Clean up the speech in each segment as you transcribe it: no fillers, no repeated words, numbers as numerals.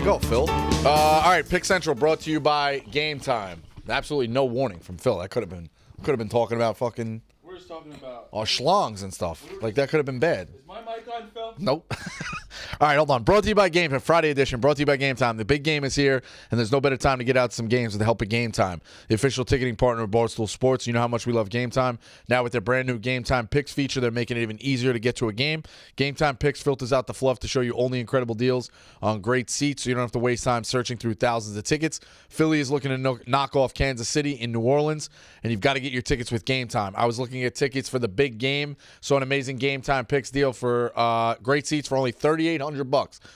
go, Phil. All right, Pick Central brought to you by Game Time. Absolutely no warning from Phil. That could have been talking about fucking. We're just talking about schlongs and stuff. Like that could have been bad. Is my mic on, Phil? Nope. All right, hold on. Brought to you by Game Time, Friday edition. Brought to you by Game Time. The big game is here, and there's no better time to get out some games with the help of Game Time, the official ticketing partner of Barstool Sports. You know how much we love Game Time. Now with their brand new Game Time Picks feature, they're making it even easier to get to a game. Game Time Picks filters out the fluff to show you only incredible deals on great seats, so you don't have to waste time searching through thousands of tickets. Philly is looking to knock off Kansas City in New Orleans, and you've got to get your tickets with Game Time. I was looking at tickets for the big game, so an amazing Game Time Picks deal for great seats for only $3,800.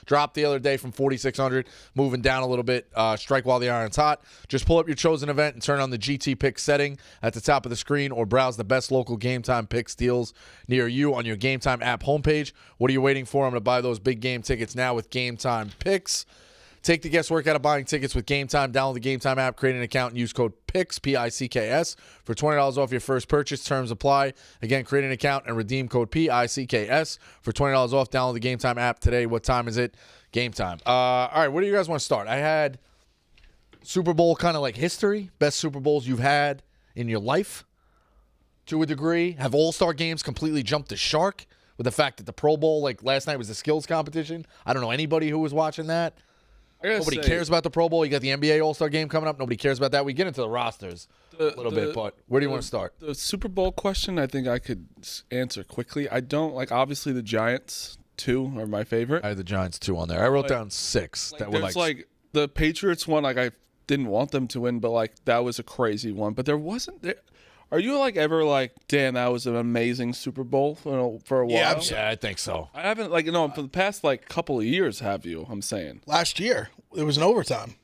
Dropped the other day from $4,600, moving down a little bit. Strike while the iron's hot. Just pull up your chosen event and turn on the GT Picks setting at the top of the screen, or browse the best local Game Time Picks deals near you on your Game Time app homepage. What are you waiting for? I'm going to buy those big game tickets now with Game Time Picks. Take the guesswork out of buying tickets with Game Time. Download the Game Time app, create an account, and use code PICKS, P-I-C-K-S, for $20 off your first purchase. Terms apply. Again, create an account and redeem code P-I-C-K-S for $20 off. Download the Game Time app today. What time is it? Game time. All right, where do you guys want to start? I had Super Bowl kind of like history, best Super Bowls you've had in your life to a degree. Have All-Star games completely jumped the shark with the fact that the Pro Bowl, like last night, was a skills competition. I don't know anybody who was watching that. Nobody cares about the Pro Bowl. You got the NBA All-Star game coming up. Nobody cares about that. We get into the rosters a little bit, but where do you want to start? The Super Bowl question, I think I could answer quickly. I don't like. Obviously, the Giants 2 are my favorite. I had the Giants 2 on there. I wrote down 6 that were like the Patriots one. Like I didn't want them to win, but like that was a crazy one. But there wasn't there. Are you like ever like, damn, that was an amazing Super Bowl for a while? Yeah, I think so. I haven't for the past like couple of years. Have you? I'm saying last year it was an overtime.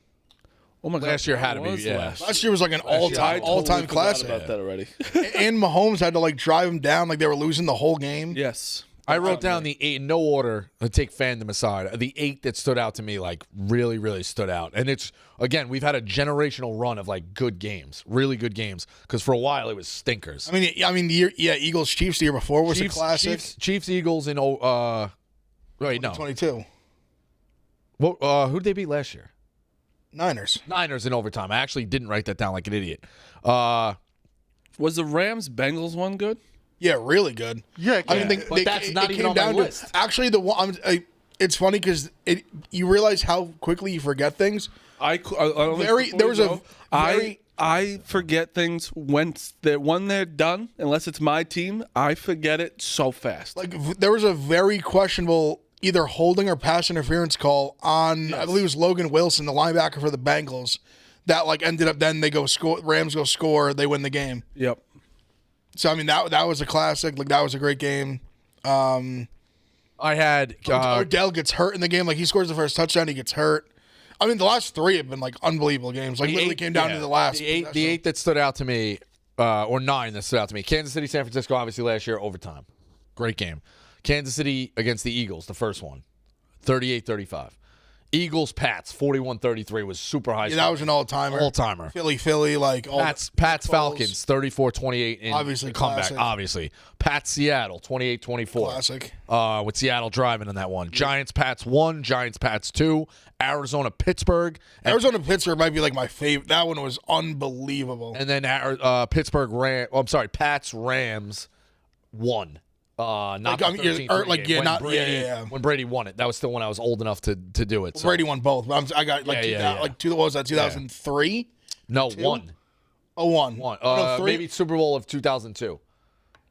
Oh my God, last year had to be Last year was like an all-time classic. About that already. And Mahomes had to like drive him down like they were losing the whole game. Yes. I wrote down the 8 in no order to take fandom aside. The 8 that stood out to me, like really, really stood out. And it's, again, we've had a generational run of like good games, really good games. Because for a while it was stinkers. I mean, the year, Eagles Chiefs the year before was a classic. Chiefs Eagles in 22. Well, who did they beat last year? Niners in overtime. I actually didn't write that down like an idiot. Was the Rams Bengals one good? Yeah, really good. Yeah, I mean, that's not even on my list. Actually, the one it's funny because you realize how quickly you forget things. I forget things when they're done. Unless it's my team, I forget it so fast. Like there was a very questionable either holding or pass interference call on I believe it was Logan Wilson, the linebacker for the Bengals, that like ended up then they go score. Rams go score. They win the game. Yep. So I mean that was a classic. Like that was a great game. I had Odell gets hurt in the game. Like he scores the first touchdown, he gets hurt. I mean the last 3 have been like unbelievable games. Like literally came down to the last. The eight that stood out to me, or 9 that stood out to me. Kansas City, San Francisco, obviously last year overtime, great game. Kansas City against the Eagles, the first one, 38-35. Eagles, Pats, 41-33 was super high. Yeah, that was an all-timer. All-timer. Philly, like all Pats, Falcons, 34-28 in obviously comeback. classic. Obviously, Pats, Seattle, 28-24. Classic. With Seattle driving in that one. Giants, Pats 1, Giants, Pats 2. Arizona, Pittsburgh. Pittsburgh might be like my favorite. That one was unbelievable. And then Pats, Rams 1. Not like, when Brady won it. That was still when I was old enough to do it. So. Brady won both. I got like what was that? 2003? No, 2? 1. Oh, 1. 1. No, 3? Maybe Super Bowl of 2002.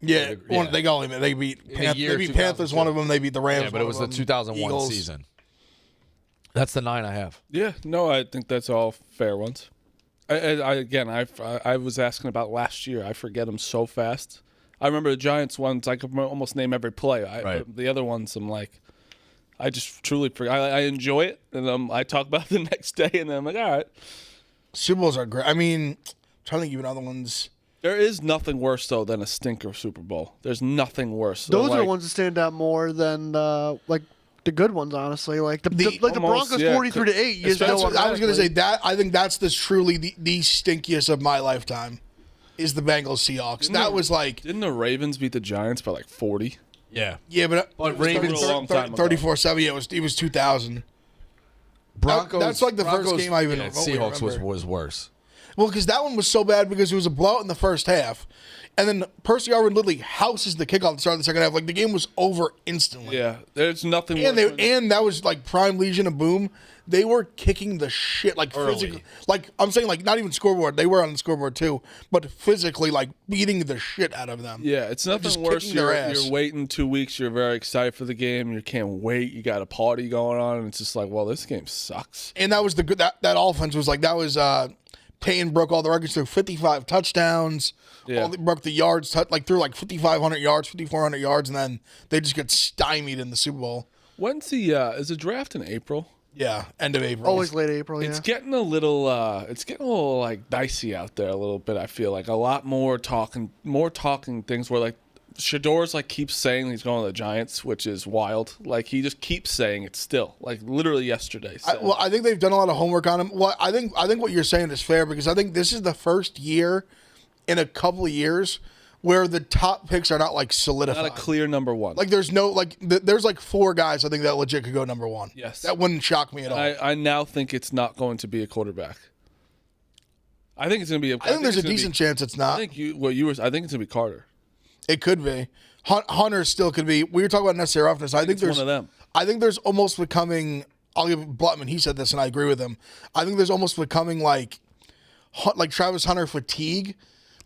Yeah, they beat Panthers. One of them. They beat the Rams. Yeah, but it was the 2001 Eagles. season. That's the 9 I have. Yeah, no, I think that's all fair ones. I was asking about last year. I forget them so fast. I remember the Giants ones. I could almost name every play. The other ones, I'm like, I just truly forget. I enjoy it, and I talk about it the next day, and then I'm like, all right. Super Bowls are great. I mean, I'm trying to think even other ones. There is nothing worse though than a stinker Super Bowl. There's nothing worse. Those are the ones that stand out more than like the good ones, honestly. Like the Broncos 43-8. I was going to say that. I think that's truly the stinkiest of my lifetime. Is the Bengals Seahawks. That was like... Didn't the Ravens beat the Giants by like 40? Yeah. Yeah, but Ravens... 34-7, yeah, it was 2000. Broncos. That's like the Broncos, first game I even Seahawks remember. was worse. Well, because that one was so bad because it was a blowout in the first half. And then Percy Harvin literally houses the kickoff at the start of the second half. Like, the game was over instantly. Yeah, there's nothing. And that was like prime Legion of Boom. They were kicking the shit, like physically. Like, I'm saying, like, not even scoreboard. They were on the scoreboard too, but physically, like, beating the shit out of them. Yeah, it's nothing just worse. kicking their ass. You're waiting 2 weeks. You're very excited for the game. You can't wait. You got a party going on, and it's just like, well, this game sucks. And that was the good. That offense was like, that was Payton broke all the records through 55 touchdowns. Yeah. Broke the yards, threw like 5,500 yards, 5,400 yards, and then they just get stymied in the Super Bowl. When's the is the draft in April? Yeah, end of April. Always late April. It's getting a little like dicey out there a little bit. I feel like a lot more talking things where like Shador's like keeps saying he's going to the Giants, which is wild. Like he just keeps saying it still. Like literally yesterday. I think they've done a lot of homework on him. Well, I think what you're saying is fair because I think this is the first year in a couple of years where the top picks are not like solidified. Not a clear number one. Like there's no there's like 4 guys I think that legit could go number 1. Yes, that wouldn't shock me at all. I now think it's not going to be a quarterback. I think it's going to be. I think there's a decent chance it's not. I think it's going to be Carter. It could be. Hunter still could be. We were talking about necessary roughness. I think there's one of them. I think there's almost becoming. I'll give Blutman. He said this, and I agree with him. I think there's almost becoming like Travis Hunter fatigue.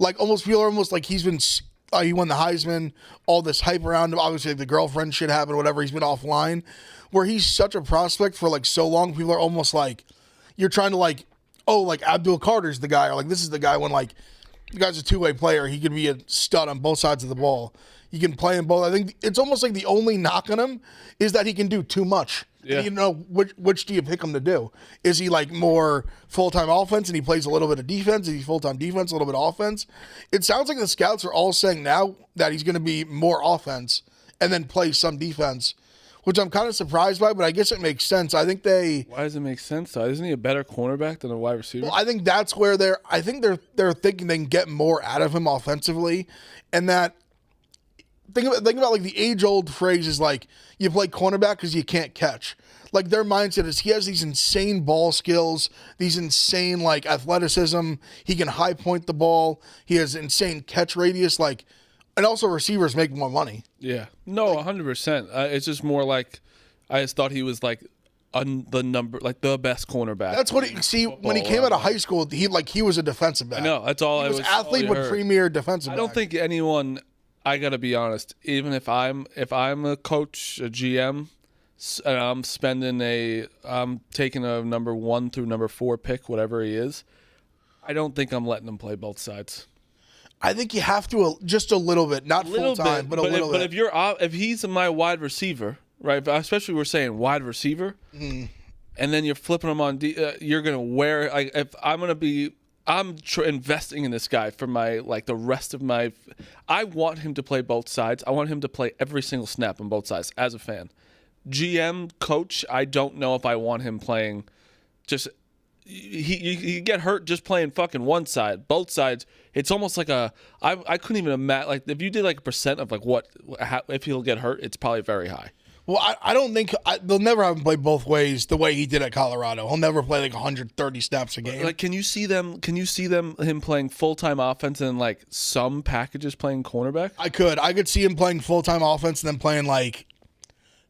Like almost people are almost like he's been. He won the Heisman. All this hype around him. Obviously, the girlfriend shit happened. Whatever. He's been offline. Where he's such a prospect for like so long. People are almost like you're trying to like like Abdul Carter's the guy, or like this is the guy when like. The guy's a two-way player. He can be a stud on both sides of the ball. He can play in both. I think it's almost like the only knock on him is that he can do too much. Yeah. And you know, which do you pick him to do? Is he like more full-time offense and he plays a little bit of defense? Is he full-time defense, a little bit of offense? It sounds like the scouts are all saying now that he's going to be more offense and then play some defense, which I'm kind of surprised by, but I guess it makes sense. I think Why does it make sense, though? Isn't he a better cornerback than a wide receiver? Well, I think that's where they're thinking they can get more out of him offensively, and that think about like the age-old phrase is like you play cornerback because you can't catch. Like their mindset is he has these insane ball skills, these insane like athleticism. He can high point the ball. He has insane catch radius. Like. And also receivers make more money. Yeah. No, 100%. It's just more like I just thought he was like the best cornerback. That's what when he came out of high school, he was a defensive back. I know. That's all he was athlete but premier defensive back. I don't think anyone, I got to be honest, even if I'm a coach, a GM, and I'm taking a number 1 through number 4 pick, whatever he is, I don't think I'm letting him play both sides. I think you have to just a little bit, not full time, but a little bit. But if he's my wide receiver, right? Especially we're saying wide receiver, and then you're flipping him on. You're gonna wear. Like if I'm gonna be, investing in this guy for my the rest of my. I want him to play both sides. I want him to play every single snap on both sides as a fan. GM coach, I don't know if I want him playing. Just he get hurt just playing fucking one side. Both sides. It's almost like I couldn't even imagine, like, if you did, like, a percent of, like, if he'll get hurt, it's probably very high. Well, I don't think they'll never have him play both ways the way he did at Colorado. He'll never play, like, 130 snaps a game. Like, can you see him playing full-time offense and, like, some packages playing cornerback? I could see him playing full-time offense and then playing, like,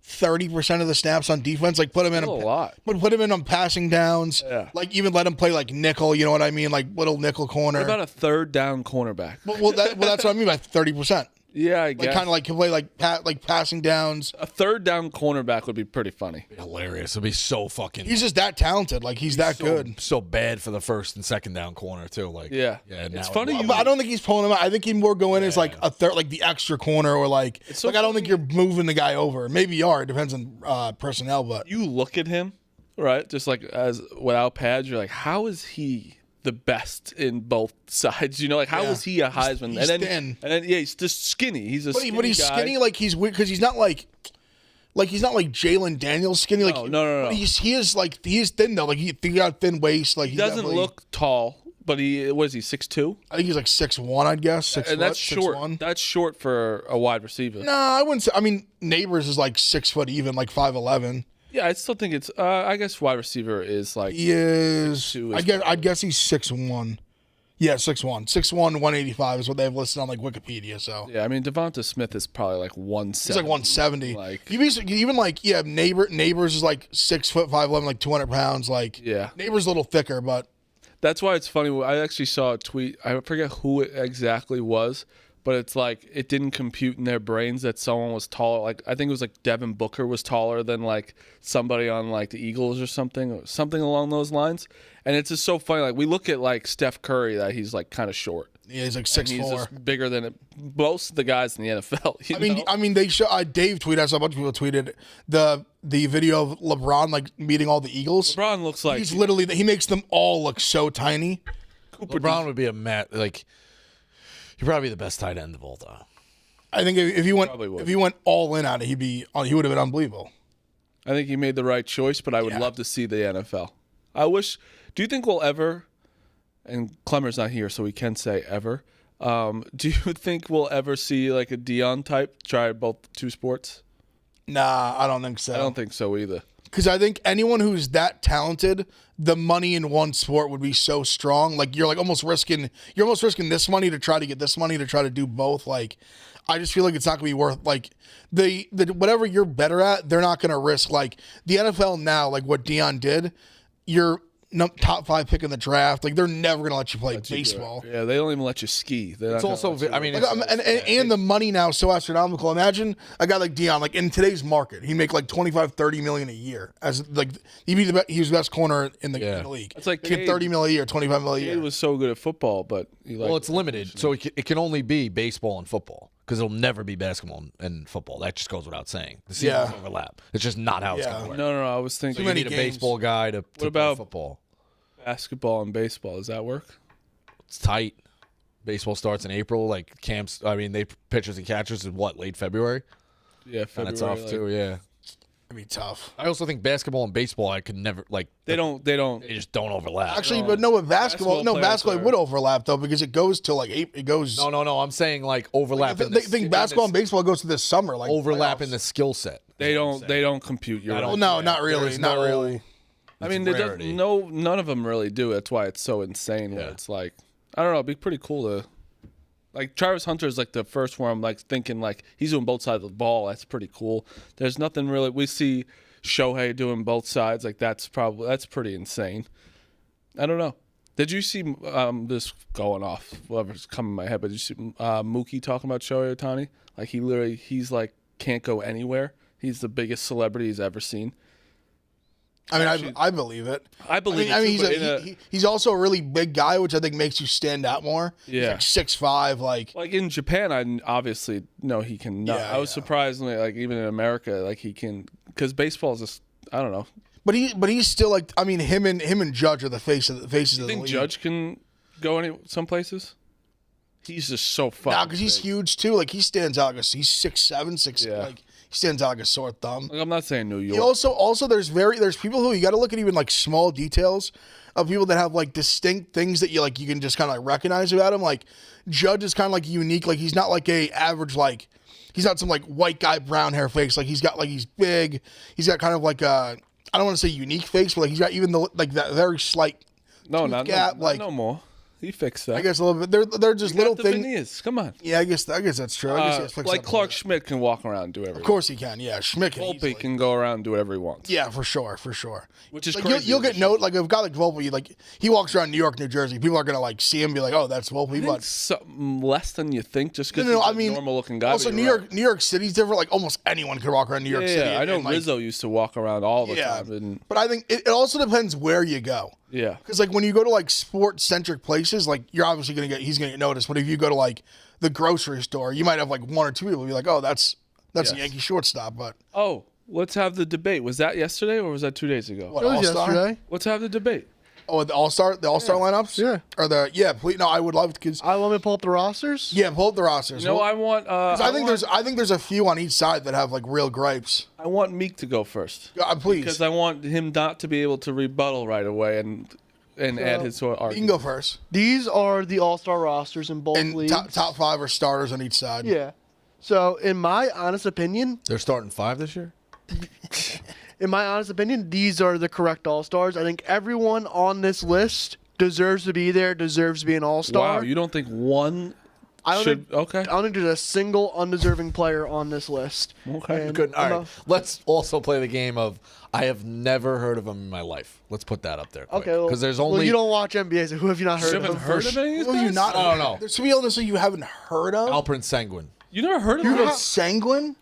30% of the snaps on defense, like put him in a lot. Put him in on passing downs. Yeah. Like even let him play like nickel. You know what I mean? Like little nickel corner. What about a third down cornerback? Well, that's what I mean by 30%. Yeah, I guess. Like kind of like can play like passing downs. A third down cornerback would be pretty funny. Hilarious. It'd be so fucking. He's just that talented. Like he's that good. So bad for the first and second down corner too. Like it's funny. But I don't think he's pulling him out. I think he'd more go in as like a third, like the extra corner, or like I don't think you're moving the guy over. Maybe you are. It depends on personnel. But you look at him, right? Just like as without pads, you're like, how is he the best in both sides? You know, like how is he a Heisman? He's thin. And then he's just skinny. He's a skinny but he's guy. skinny like he's weird because he's not like he's not like Jalen Daniels skinny. Like no. He is thin though. Like he got thin waist. Like he doesn't look tall, but he 6'2"? I think he's like 6'1", I'd guess. 6 and that's foot, short. 6'1". That's short for a wide receiver. No, I wouldn't say. I mean, Neighbors is like 6 foot even, like 5'11". Yeah, I still think it's. I guess wide receiver is like. He is. 6'2" I guess he's 6'1". Yeah, 6'1", 6'1", 185 is what they have listed on like Wikipedia. So Yeah, I mean Devonta Smith is probably like 170. he's like 170. Like Even like Neighbors is like 6'5'11", like 200 pounds. Like Yeah. Neighbors a little thicker, but that's why it's funny. I actually saw a tweet. I forget who it exactly was, but it's like it didn't compute in their brains that someone was taller. Like I think it was like Devin Booker was taller than like somebody on like the Eagles or something along those lines. And it's just so funny. Like we look at like Steph Curry, that he's like kind of short. yeah, he's like And 6'4". he's just bigger than most of the guys in the NFL. I mean, they show. Dave tweeted. I saw a bunch of people tweeted the video of LeBron like meeting all the Eagles. LeBron looks like He's literally he makes them all look so tiny. LeBron would be a like. He'd probably be the best tight end of all time. I think if he Probably would. went all in on it, he would have been unbelievable. I think he made the right choice, but I would love to see the NFL. I wish. Do you think we'll ever? And Clemmer's not here, so we can say ever. Do you think we'll ever see like a Dion type try both two sports? Nah, I don't think so. I don't think so either. Because I think anyone who's that talented, the money in one sport would be so strong. Like you're almost risking this money to try to get this money to try to do both. Like I just feel like it's not gonna be worth like the whatever you're better at, they're not gonna risk like the NFL now, like what Dion did, you're top 5 pick in the draft. Like they're never gonna let you play baseball. Yeah, they don't even let you ski. It's also, I mean, And the money now is so astronomical. Imagine a guy like Dion, like in today's market, he'd make like 25-30 million a year as like he was the best corner in the league. It's like he get 30 million a year, 25 million a He year. was so good at football, but well, it's limited, so it can only be baseball and football because it'll never be basketball and football. That just goes without saying. The seasons overlap. It's just not how it's going to work. No. I was thinking. You need a baseball guy to play about football. Basketball and baseball, does that work? It's tight. Baseball starts in April. Like camps, I mean, they pitchers and catchers in late February. Yeah, And February. it's off too. Yeah. It'd be tough. I also think basketball and baseball, I could never like. They don't. They just don't overlap. Actually, but no, with basketball Basketball would overlap though because it goes to like 8. It goes. No. I'm saying like overlap. They think basketball and baseball goes to this summer, like overlap playoffs. in the skill set. They don't compute. You're right. Well, no, not really, not really. I mean, none of them really do. That's why it's so insane. Where it's like, I don't know, it'd be pretty cool to, like, Travis Hunter is like the first one I'm like thinking like he's doing both sides of the ball. That's pretty cool. There's nothing really. We see Shohei doing both sides. Like that's pretty insane. I don't know. Did you see this going off? Whatever's coming in my head, but did you see Mookie talking about Shohei Ohtani? Like he's like can't go anywhere. He's the biggest celebrity he's ever seen. I mean, I believe it. I believe. I mean, he's also a really big guy, which I think makes you stand out more. Yeah, he's like 6'5", like in Japan, I obviously know he can. I was surprised, like even in America, like he can, because baseball is just, I don't know. But he's still like, I mean, him and Judge are the faces of the league. You think Judge can go some places? He's just so fucking. Nah, because he's huge too. Like he stands out. He's 6'7", 6. Yeah. Like he stands out like a sore thumb. Like, I'm not saying New York. He also there's people who you got to look at even like small details of people that have like distinct things that you can just kind of like recognize about him. Like Judge is kind of like unique. Like he's not like a average like he's not some like white guy brown hair face. Like he's got like he's big. He's got kind of like a I don't want to say unique face, but like he's got even the like that very slight gap. No more. He fixed that. I guess a little bit. They're just little things. Veneers. Come on. Yeah, I guess that's true. I guess like Clark Schmidt can walk around and do everything. Of course he can. Yeah, Schmidt can. Volpe can go around and do whatever he wants. Yeah, for sure. Which is like, crazy. You'll get like a guy like Volpe. He walks around New York, New Jersey. People are gonna like see him, and be like, oh, that's Volpe. But something less than you think, just because I he's mean, a normal looking guy. Also, New York City's different. Like almost anyone could walk around New York City. Yeah, I know Rizzo used to walk around all the time. But I think it also depends where you go. Yeah. Because like when you go to like sports centric places, like you're obviously he's gonna get noticed. But if you go to like the grocery store, you might have like one or two people be like, oh, that's a Yankee shortstop. But let's have the debate. Was that yesterday or was that 2 days ago? What, It was All-Star? yesterday. Let's have the debate. Oh, the All-Star lineups? Yeah. Or please, no, I would love to. Cause, I want me to pull up the rosters. yeah, pull up the rosters. No, I want. I think there's a few on each side that have like real gripes. I want Meek to go first. Please, Because I want him not to be able to rebuttal right away and add his sort of you argument. can go first. These are the All-Star rosters in both And leagues. top 5 are starters on each side. Yeah. So, in my honest opinion, They're starting 5 this year. in my honest opinion, these are the correct All-Stars. I think everyone on this list deserves to be there, deserves to be an All-Star. Wow, you don't think one okay. I don't think there's a single undeserving player on this list. Okay. And Good. All right. Let's also play the game of I have never heard of him in my life. Let's put that up there. Quick. Okay. Because there's only. Well, you don't watch NBA, so who have you not heard You of? haven't heard of any of these Who have you guys? not? I don't know. There's some people that you haven't heard of. Alperen Sengun. You never heard of You him? know Sanguine?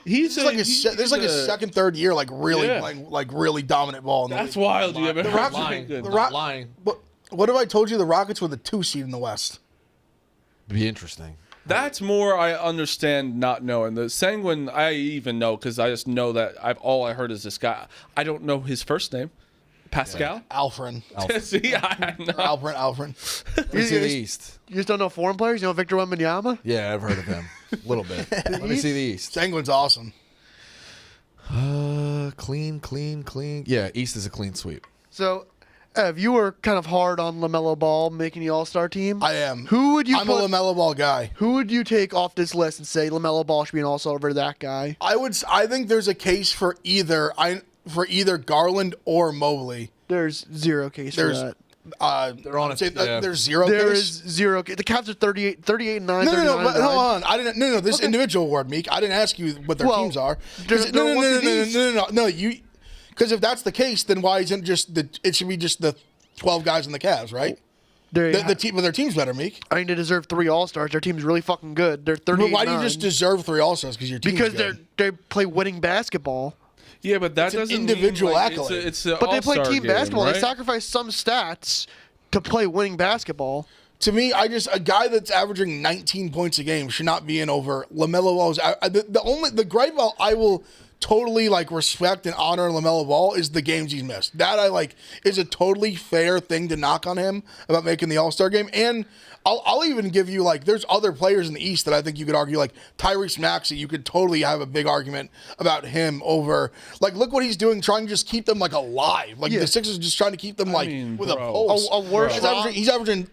He's This is like a second, third year, like really Yeah. playing like really dominant ball. In the That's league. wild. You haven't The heard Rockets, of lying. him? the Not lying. What have I told you? The Rockets were the 2 seed in the West. Be interesting. That's more I understand not knowing. The Sanguine I even know because I just know that all I heard is this guy. I don't know his first name. Pascal? Alfred. See, I know. Alfred. Let me see the East. You just don't know foreign players? You know Victor Wembanyama? Yeah, I've heard of him. A little bit. Let me see the East. Sanguine's awesome. Clean. Yeah, East is a clean sweep. So, Ev, you were kind of hard on LaMelo Ball making the All-Star team. I am. Who would you I'm put, a LaMelo Ball guy. Who would you take off this list and say LaMelo Ball should be an All-Star over that guy? I think there's a case for either Garland or Mobley. There's zero case There's for that. They're on There's zero There case. is zero. The Caps are 38 and 9. No, 39 but and hold 9. on. I didn't. No. This individual award, Meek. I didn't ask you what their Well, teams are. they're ones in the East. No. You, because if that's the case, then why isn't just the? It should be just the 12 guys in the Cavs, right? The team, but their team's better, Meek. I mean, they deserve 3 All-Stars. Their team's really fucking good. They're 38 But why do you 9. just deserve 3 All-Stars? Because your team's Because good. they play winning basketball. Yeah, but that an doesn't individual mean, like, accolade. It's a But they play all-star team game, basketball. Right? They sacrifice some stats to play winning basketball. To me, a guy that's averaging 19 points a game should not be in over LaMelo Ball's. The gripe I will totally like respect and honor LaMelo Ball is the games he's missed. That I is a totally fair thing to knock on him about making the All-Star game. And I'll even give you there's other players in the East that I think you could argue Tyrese Maxey. You could totally have a big argument about him over look what he's doing, trying to just keep them alive. The Sixers are just trying to keep them with a pulse. A worse He's averaging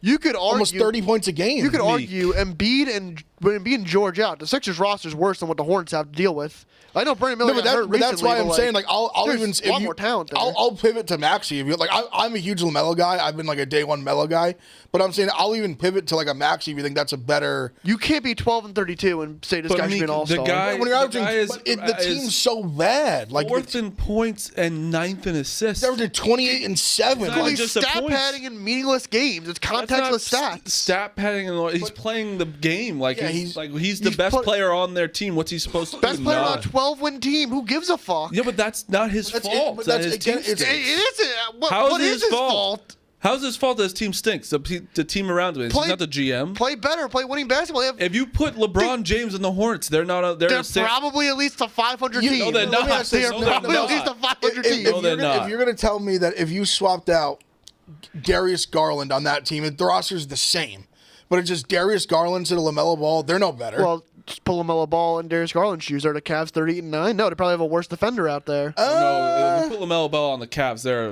you could argue almost 30 points a game. You could argue Embiid and George out. The Sixers roster is worse than what the Hornets have to deal with. I know Brandon Miller got hurt but that's recently, why I'm saying I'll there's even a lot more talent there. I'll pivot to Maxey. If you I'm a huge LaMelo guy. I've been a day one Melo guy, but I'm saying I'll even pivot to a Maxey if you think that's a better. You can't be 12 and 32 and say this guy should be an All-Star. When you're averaging, the team's so bad. Fourth in points and ninth in assists. They're averaging 28 and 7. It's not He's just the stat points. padding in meaningless games. It's That's contextless not stats. Stat padding, he's playing the game. He's the he's best player on their team. What's he supposed to Best do? player on Not. a 12-win team. Who gives a fuck? Yeah, but that's not his fault. but That that's- his again, team it's- stinks. It isn't. How What is is his his fault? fault? How's his fault that his team stinks? The team around him. He's not the GM. Play better. Play winning basketball. If you put LeBron James in the Hornets, they're not. They're probably at least a 500 team. No, they're not. They are No, they're probably at not. least a 500 team. No, they're not. If you're going to tell me that if you swapped out Darius Garland on that team, the roster's the same, but it's just Darius Garland instead of LaMelo Ball, they're no better. Well, just pull LaMelo Ball and Darius Garland's shoes. Are the Cavs 38 and 9? No, they probably have a worse defender out there. No, if you put LaMelo Ball on the Cavs, they're.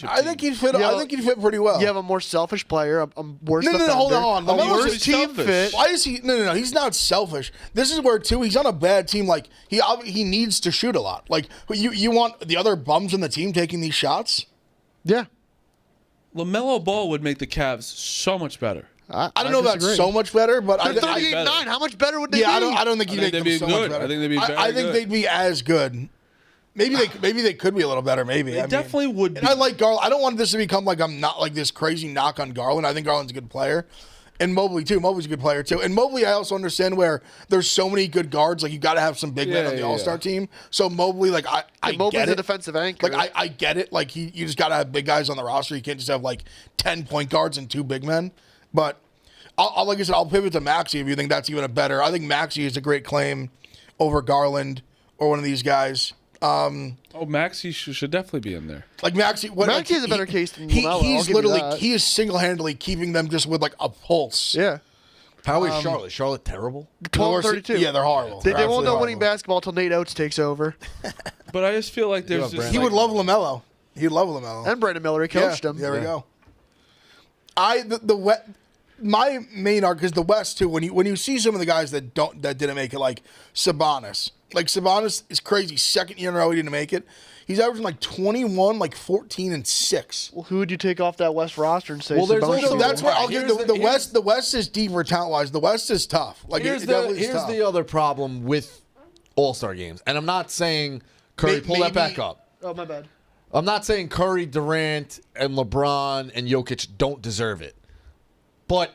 I think he'd fit. I think he'd fit pretty well. You have a more selfish player, a worse No, defender. hold on. A LaMelo's worse just team selfish. fit. Why is he? No. He's not selfish. This is where too. He's on a bad team. He needs to shoot a lot. You want the other bums in the team taking these shots. Yeah. LaMelo Ball would make the Cavs so much better. I don't know about disagree. so much better, but They're 38 and 9. How much better would they be? I don't think he'd I think make them they'd be so good. much better. I think they'd be very I think good. they'd be as good. Maybe they could be a little better. Maybe They definitely would be. And I like Garland. I don't want this to become I'm not this crazy knock on Garland. I think Garland's a good player. And Mobley too. Mobley's a good player too. And Mobley, I also understand where there's so many good guards. You got to have some big men on the All-Star team. So Mobley, I Mobley's get a it. defensive anchor. I get it. You just got to have big guys on the roster. You can't just have 10 point guards and 2 big men. But like I said, I'll pivot to Maxey if you think that's even a better. I think Maxey is a great claim over Garland or one of these guys. Maxey should definitely be in there. Maxey, Maxey has a better case than LaMelo, I'll He's give you literally that. he is single-handedly keeping them just with a pulse. Yeah. How is Charlotte? Charlotte terrible? 12 and 32. Yeah, they're horrible. They They're won't know absolutely winning basketball until Nate Oates takes over. But I just feel like there's have just. Brandon. He would love LaMelo. He'd love LaMelo. And Brandon Miller, he coached him. There we go. My main argument, because the West too, when you see some of the guys that didn't make it, like Sabonis Like Sabonis is crazy. Second year in a row he didn't make it. He's averaging like 21, like 14 and 6. Well, who would you take off that West roster and say? Well, there's Sabonis also- That's where I'll Here's give the- the West. The West is deeper talent wise. The West is tough. Like Here's it definitely is here's tough. the other problem with All-Star games, and I'm not saying Curry. Pull that back up. Oh, my bad. I'm not saying Curry, Durant, and LeBron and Jokic don't deserve it, but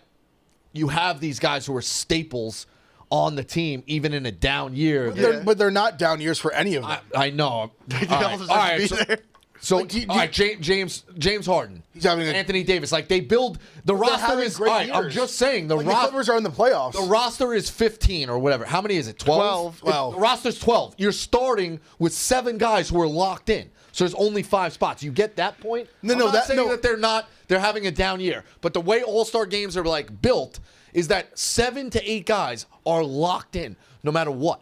you have these guys who are staples on the team, even in a down year. But they're not down years for any of them. I know. All all right. deserve to be there. So, Like, all right, James Harden. He's having Anthony Davis. Like, they build the They're roster having is. All great right, I'm years. just saying the Like, the Clippers are in the playoffs. The roster is 15 or whatever. How many is it? 12? 12. The roster's 12. You're starting with 7 guys who are locked in. So there's only 5 spots. You get that point? No, I'm no, not that- saying no. that they're having a down year. But the way All-Star games are like built is that 7 to 8 guys are locked in no matter what.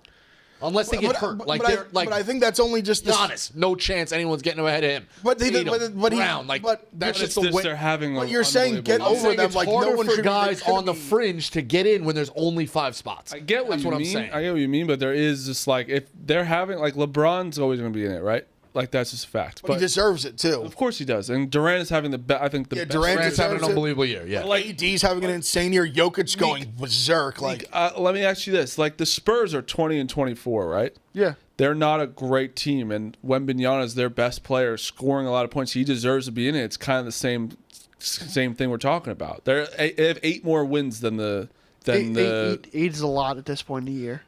Unless they get hurt. But I think that's only just Giannis, no chance anyone's getting ahead of him. But he- Tatum, but he- Brown, like but- that's But just it's the way. they're having. But you're saying get I'm over saying them it's like no harder one for should guys be, on the fringe to get in when there's only 5 spots. I get what That's you what mean. I'm saying. I get what you mean, but there is just like if they're having like LeBron's always going to be in it, right? Like that's just a fact. But he deserves it too. of course he does, and Durant is having the best. I think the best. Durant Durant's having an deserves it. unbelievable year. Yeah. Like- AD's having an insane year. Jokic going berserk. Like let me ask you this: like the Spurs are 20 and 24, right? Yeah. They're not a great team, and Wembanyama is their best player, scoring a lot of points. He deserves to be in it. It's kind of the same thing we're talking about. They have 8 more wins than the. Eight is a lot at this point in the year.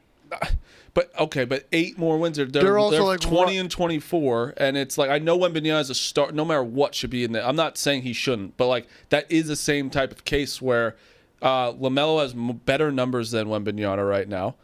But okay, but 8 more wins. They're also like 20 and 24, and it's like I know Wembanyama is a start, no matter what, should be in there. I'm not saying he shouldn't, but like that is the same type of case where LaMelo has better numbers than Wembanyama right now,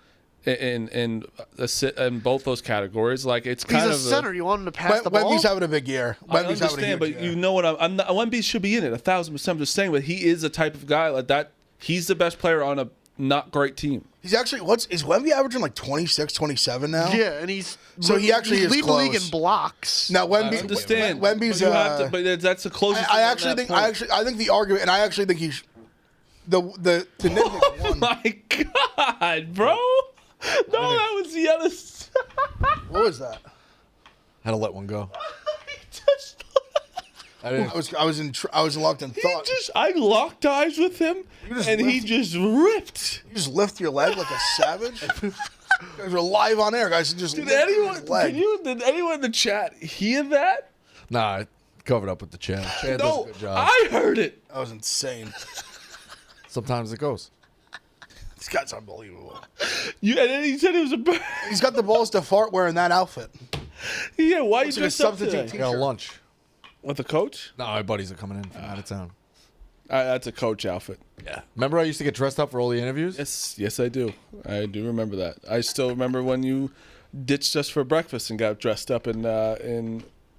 in both those categories. Like it's kind He's of a center. You want him to pass the ball? Wemby's having a big year. I Wemby's having a understand, huge but year. you know what? I'm not. Wemby should be in it 1,000%. I'm just saying, but he is a type of guy like that. He's the best player on a not great team. He's actually is Wemby averaging like 26, 27 now? Yeah, and he's So he actually he's is leading the league close. in blocks. Now I Wemby, understand. Wemby's. but, you have to, but that's the closest. I thing on actually that think point. I think the argument, and I actually think he's the nitpick Oh one. my god, bro! No, that was the other. What was that? Had to let one go. I I didn't. was locked in thought. I locked eyes with him, just and he lift- just ripped. You just lift your leg like a savage. You guys were live on air, guys. Just Did lift anyone? his leg. Did anyone in the chat hear that? Nah, I covered up with the Chad. Chad does No, a good job. I heard it. That was insane. Sometimes it goes. This guy's unbelievable. And then he said it was a bird. He's got the balls to fart wearing that outfit. Yeah, why you Looks like a dressed up substitute today? I got lunch. With the coach? No, my buddies are coming in from out of town. That's a coach outfit. Yeah. Remember I used to get dressed up for all the interviews? Yes, I do. I do remember that. I still remember when you ditched us for breakfast and got dressed up in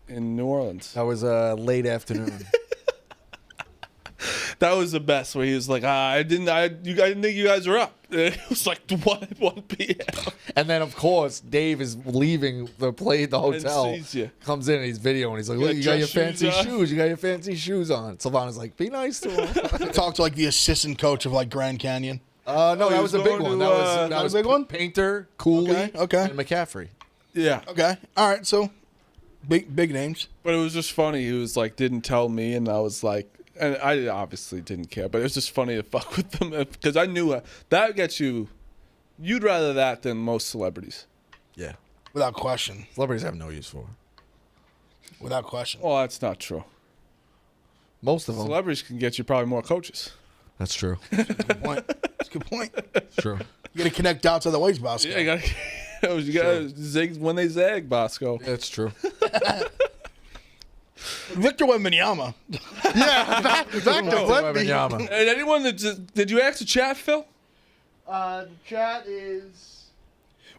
New Orleans. That was late afternoon. That was the best. Where he was like, I didn't think you guys were up. It was like 1 p.m. And then, of course, Dave is leaving the hotel. sees you. Comes in and he's videoing. He's like, look, you got your dress shoes fancy on." shoes. You got your fancy shoes on. Sylvana's like, be nice to him. Talk to like the assistant coach of like Grand Canyon. No, that he was was a big going one. to, That that was was a big one? Painter, Cooley, Okay. and McCaffrey. Yeah. Okay. All right. So big names. But it was just funny. He was like, didn't tell me, and I was like, and I obviously didn't care, but it was just funny to fuck with them because I knew that gets you. You'd rather that than most celebrities. Yeah. Without question. Celebrities have no use for it. Without question. Well, that's not true. Most of them. Celebrities can get you probably more coaches. That's true. Good point. That's a good point. True. You got to connect dots other ways, Bosco. Yeah, you gotta zig when they zag, Bosco. That's true. Victor Wembanyama. Back to Wemby. Wembanyama. And anyone that did you ask the chat, Phil? The chat is.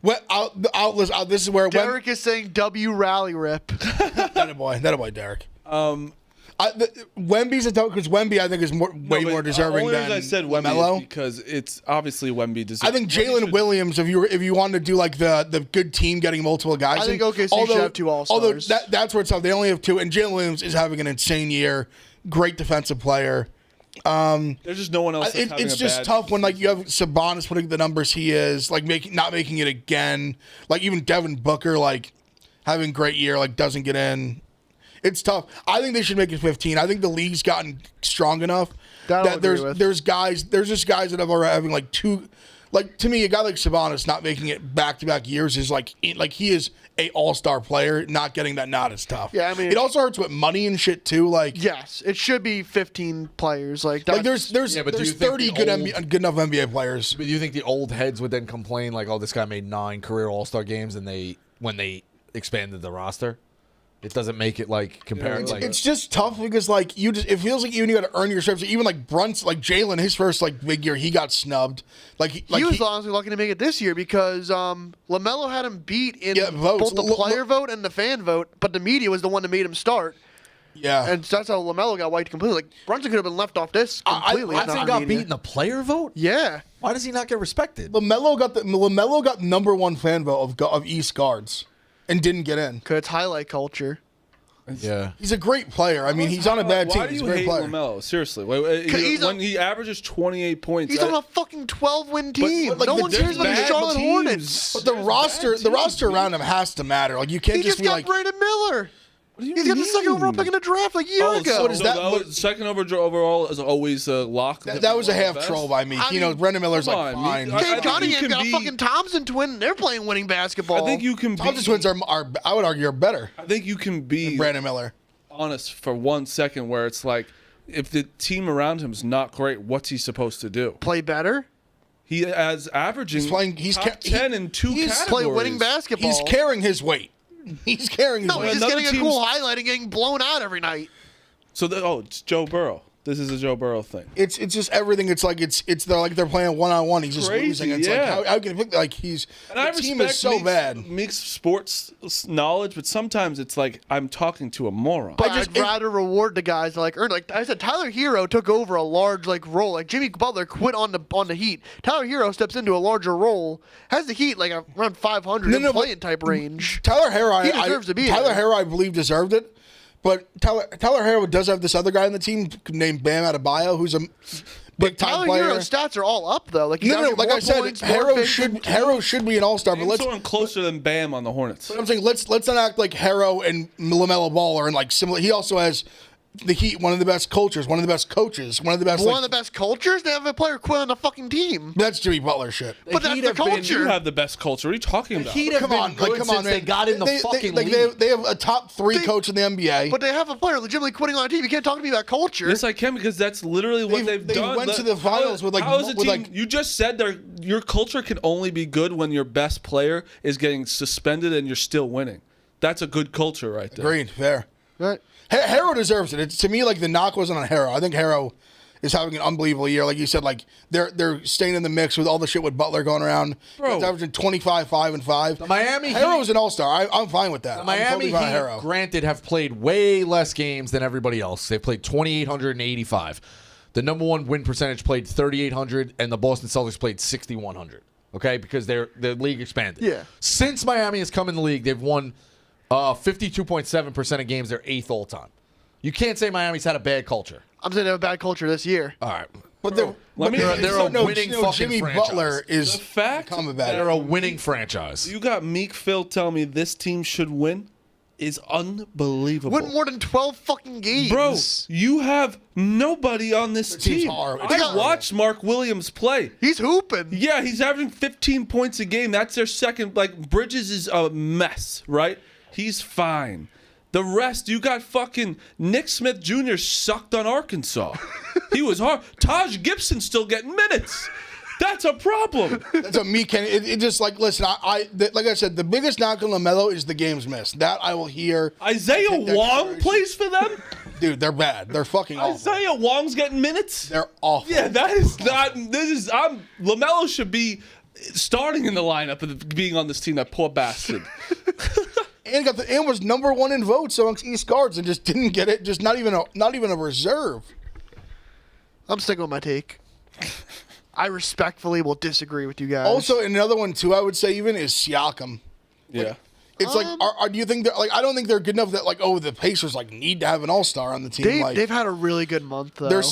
This is where Derek is saying W rally rip. That boy, Derek. Wemby's a tough because Wemby I think is way more deserving only than reason I said Wemby Melo. is because it's obviously Wemby deserves. I think Jalen Williams, if you wanted to do like the good team getting multiple guys, I think OKC should have 2 All-Stars. Although that's where it's tough. They only have 2, and Jalen Williams is having an insane year. Great defensive player. There's just no one else. It's just tough when like you have Sabonis putting the numbers he is, like not making it again. Like even Devin Booker, like having a great year, like doesn't get in. It's tough. I think they should make it 15. I think the league's gotten strong enough that there's just guys that are having like two. Like to me, a guy like Sabonis not making it back-to-back years is like he is a all-star player. Not getting that nod is tough. Yeah, I mean, it also hurts with money and shit too. Like yes, it should be 15 players. Like there's 30 good enough NBA players. But do you think the old heads would then complain like, oh, this guy made 9 career all-star games, and when they expanded the roster? It doesn't make it like compared. It's just tough because like it feels like you got to earn your strips. Even like Brunson, like Jalen, his first like big year, he got snubbed. He was honestly lucky to make it this year because LaMelo had him beat in both the player vote and the fan vote, but the media was the one that made him start. Yeah, and that's how LaMelo got wiped completely. Like Brunson could have been left off this completely. Brunson got beat in the player vote. Yeah, why does he not get respected? LaMelo got number 1 fan vote of East guards. And didn't get in. Because it's highlight culture. Yeah. He's a great player. I mean, he's on a bad team. Why do he's you a great hate player. LaMelo? Seriously. When he averages 28 points. He's on a fucking 12-win team. But like, no one cares about the Charlotte Hornets. But the roster around him has to matter. Like you can't just be like. He just got Brandon Miller. He's got the second overall pick in the draft like a year ago. What is that? Second overall is always a lock. That was a half troll by me. Brendan Miller's like fine. Cade Cunningham got a fucking Thompson twin. They're playing winning basketball. I think you can be. Thompson twins are I would argue, are better. I think you can be Brandon Miller. Honest for 1 second, where it's like, if the team around him is not great, what's he supposed to do? Play better. He is averaging. He's top 10 in 2 categories. Play winning basketball. He's carrying his weight. He's carrying his weight. He's just getting a cool highlight and getting blown out every night. So it's Joe Burrow. This is a Joe Burrow thing. It's just everything. It's like they're playing 1-on-1. He's just losing. It's like how can you pick the team is so bad. Meek's sports knowledge, but sometimes it's like I'm talking to a moron. But I'd rather reward the guys that earn. Like I said, Tyler Hero took over a large role. Like Jimmy Butler quit on the Heat. Tyler Hero steps into a larger role. Has the Heat like around 500 playing type range. Tyler Hero, he deserves to be. Tyler Hero, I believe, deserved it. But Tyler Hero does have this other guy on the team named Bam Adebayo, who's a big time player. Tyler Hero's stats are all up though. Like like I said, Hero should be an all-star. But let's someone closer than Bam on the Hornets. But I'm saying let's not act like Hero and LaMelo Ball are in like similar. He also has the Heat, one of the best cultures, one of the best coaches, one of the best. One of the best cultures. They have a player quit on the fucking team. That's Jimmy Butler shit. But that's the culture. You have the best culture. What are you talking about? He'd have been good since they got in the fucking league. They have a top 3 coach in the NBA. But they have a player legitimately quitting on a team. You can't talk to me about culture. Yes, I can, because that's literally what they've done. They went to the finals with like. How is a team? You just said your culture can only be good when your best player is getting suspended and you're still winning. That's a good culture right there. Agreed. Fair. Right. Harrow deserves it. To me, like the knock wasn't on Harrow. I think Harrow is having an unbelievable year. Like you said, like they're staying in the mix with all the shit with Butler going around. He's averaging 25, 5, and 5. The Miami Harrow is an all-star. I'm fine with that. The Miami Heat, granted, have played way less games than everybody else. They played 2,885. The number 1 win percentage played 3,800, and the Boston Celtics played 6,100. Okay, because the league expanded. Yeah. Since Miami has come in the league, they've won 52.7% of games. They're 8th all time. You can't say Miami's had a bad culture. I'm saying they have a bad culture this year. All right. But they're a winning fucking Jimmy franchise. Butler is the fact they're a winning franchise. You got Meek Phil telling me this team should win is unbelievable. Win more than 12 fucking games. Bro, you have nobody on this team. I watched Mark Williams play. He's hooping. Yeah, he's averaging 15 points a game. That's their second. Like, Bridges is a mess, right? He's fine. The rest, you got fucking Nick Smith Jr. sucked on Arkansas. He was hard. Taj Gibson still getting minutes. That's a problem. That's a me. It just like listen. Like I said, the biggest knock on LaMelo is the games missed. That I will hear. Isaiah Wong plays for them. Dude, they're bad. They're fucking awful. Isaiah Wong's getting minutes. They're awful. Yeah, that is not. LaMelo should be starting in the lineup and being on this team. That poor bastard. And was number 1 in votes amongst East guards and just didn't get it. Just not even a reserve. I'm sticking with my take. I respectfully will disagree with you guys. Also, another one too, I would say even is Siakam. Yeah. It's like, do you think that, like, I don't think they're good enough that, like, the Pacers, like, need to have an all-star on the team. They've had a really good month, though. They're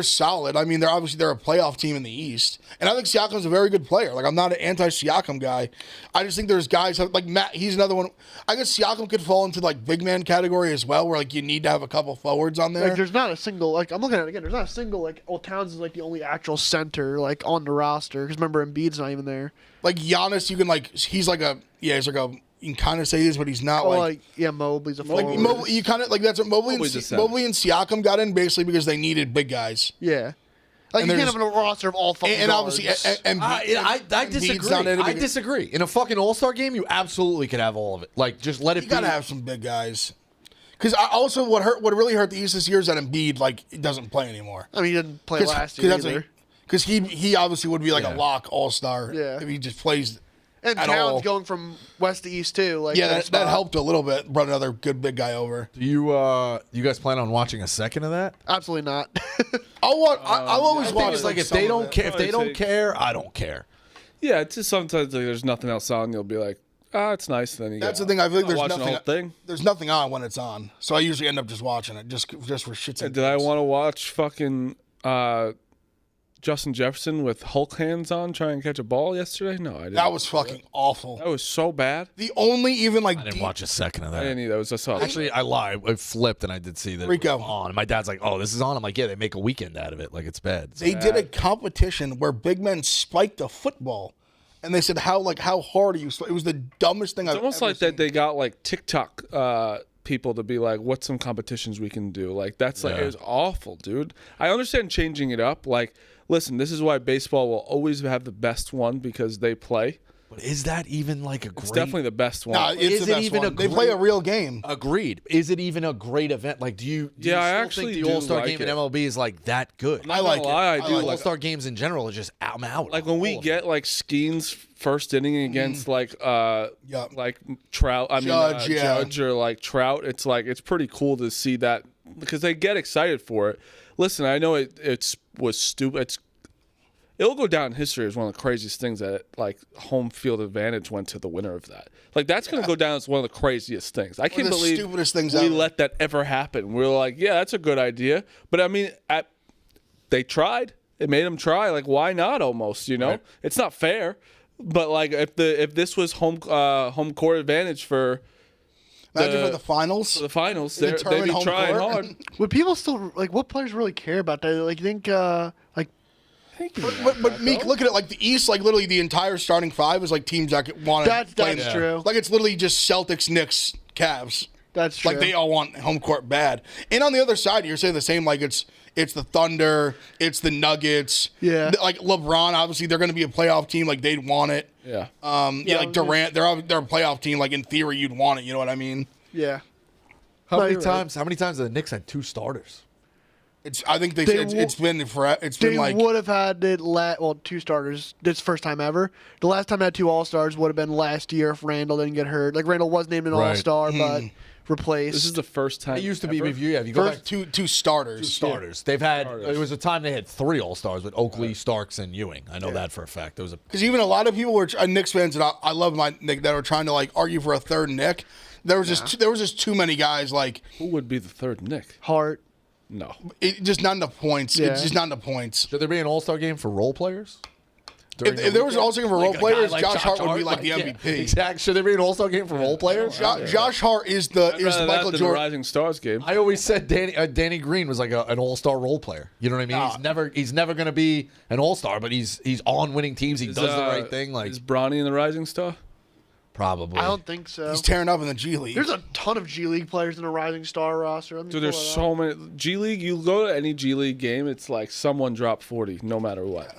solid. I mean, they're a playoff team in the East. And I think Siakam's a very good player. Like, I'm not an anti-Siakam guy. I just think there's guys, like Matt, he's another one. I guess Siakam could fall into, like, big man category as well, where, like, you need to have a couple forwards on there. Like, there's not a single, like, I'm looking at it again, there's not a single, like, Towns is, like, the only actual center, like, on the roster. Because remember, Embiid's not even there. Like, Giannis, you can, like, he's like a, you can kind of say this, but he's not Mobley's a forward. Mobley, you kind of like that's what Mobley and Siakam got in basically because they needed big guys. Yeah, like you can't have a roster of all fucking and guards. obviously, I disagree. I disagree. In a fucking All-Star game, you absolutely could have all of it. Like, just let it. You gotta have some big guys. Because also, what really hurt the East this year is that Embiid doesn't play anymore. I mean, he didn't play last year either. Because he obviously would be like a lock All-Star if he just plays. And Towns going from west to east too. Like that helped a little bit. Brought another good big guy over. Do you guys plan on watching a second of that? Absolutely not. I'll always watch. It's like if they don't care, I don't care. Yeah, it's just sometimes like, there's nothing else on. You'll be like, it's nice. Then that's the thing. I feel like there's nothing. The whole thing. There's nothing on when it's on, so I usually end up just watching it just for shits and Did I want to watch fucking Justin Jefferson with Hulk hands on trying to catch a ball yesterday? No, I didn't. That was fucking awful. That was so bad. The only even like I didn't watch a second of that. I didn't either. I saw Actually, I lied. I flipped and I did see that Rico. it was on. And my dad's like, "Oh, this is on." I'm like, "Yeah, they make a weekend out of it. Like it's bad." They did a competition where big men spiked a football, and they said how hard are you? It was the dumbest thing I've ever seen. It's almost like that they got like TikTok people to be like, what's some competitions we can do? Like that's like it was awful, dude. I understand changing it up. Like, listen, this is why baseball will always have the best one because they play. But is that even like a great? It's definitely the best one. No, it's the best one. They play a real game. Agreed. Is it even a great event? Like, do you I still actually think the All-Star like game it. in MLB is like that good? I like it. I do. like All-Star games in general are just I'm out. Like when we get like Skeen's first inning against like Trout, Judge or like Trout, it's like it's pretty cool to see that because they get excited for it. Listen, I know it was stupid. It'll go down in history as one of the craziest things that like home field advantage went to the winner of that. Like that's going to go down as one of the craziest things. I can't believe stupidest things we ever. let that ever happen. We're like, yeah, that's a good idea. But I mean, they tried. It made them try. Like, why not? Almost, Right. It's not fair. But like, if this was home court advantage for. Imagine for the finals. For the finals, they'd be home trying court. hard. Would people still like? What players really care about that? Like, you think like. But Meek, look at it like the East, like literally the entire starting five is like teams that want to play. That's true. Like it's literally just Celtics, Knicks, Cavs. That's true. Like they all want home court bad. And on the other side, you're saying the same. Like it's the Thunder, it's the Nuggets. Yeah. Like LeBron, obviously they're going to be a playoff team. Like they'd want it. Yeah. Like Durant, they're a playoff team. Like in theory, you'd want it. You know what I mean? Yeah. How many times have the Knicks had two starters? I think it's been They like would have had two starters. This first time ever. The last time I had two All-Stars would have been last year if Randall didn't get hurt. Like Randall was named an All-Star, but replaced. This is the first time. It used to be ever? review. Yeah, if you go back two starters. Two starters. They've had. It was a time they had three All-Stars with Oakley, Starks, and Ewing. I know that for a fact. There was because even a lot of people were Knicks fans, and I love my Nick that were trying to like argue for a third Nick. There was just too many guys. Like who would be the third Nick? Hart. No, just not enough points. Yeah. It's just not enough points. Should there be an All-Star game for role players? If there was an All-Star game for role players, Josh Hart would be like the yeah, MVP. exactly. Should there be an All-Star game for role players? Josh Hart is the Michael Jordan. Jordan. Rising Stars game. I always said Danny Green was like an All-Star role player. You know what I mean? He's never going to be an All-Star, but he's on winning teams. He does the right thing. Like is Bronny in the Rising Star? Probably. I don't think so. He's tearing up in the G League. There's a ton of G League players in the Rising Star roster. Dude, there's so many. G League, you go to any G League game, it's like someone dropped 40, no matter what.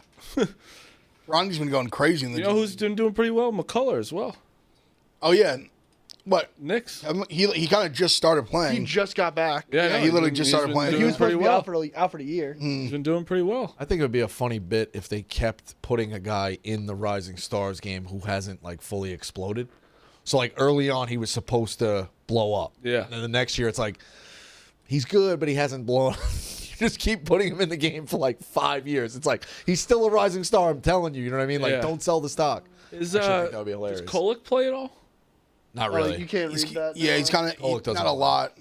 Ronnie's been going crazy in the You know who's been doing pretty well? McCullough as well. Oh, yeah. What? Knicks. He kind of just started playing. He just got back. Yeah, he literally just started playing. He was pretty pretty well. out for the year. He's been doing pretty well. I think it would be a funny bit if they kept putting a guy in the Rising Stars game who hasn't like fully exploded. So like early on, he was supposed to blow up. Yeah. And then the next year, it's like he's good, but he hasn't blown. You just keep putting him in the game for like 5 years. It's like he's still a rising star. I'm telling you. You know what I mean? Like don't sell the stock. Is Actually, I think that would be hilarious. Does Kolek play at all? Not really. You can't read that. Yeah, he's kind of doesn't not a have lot.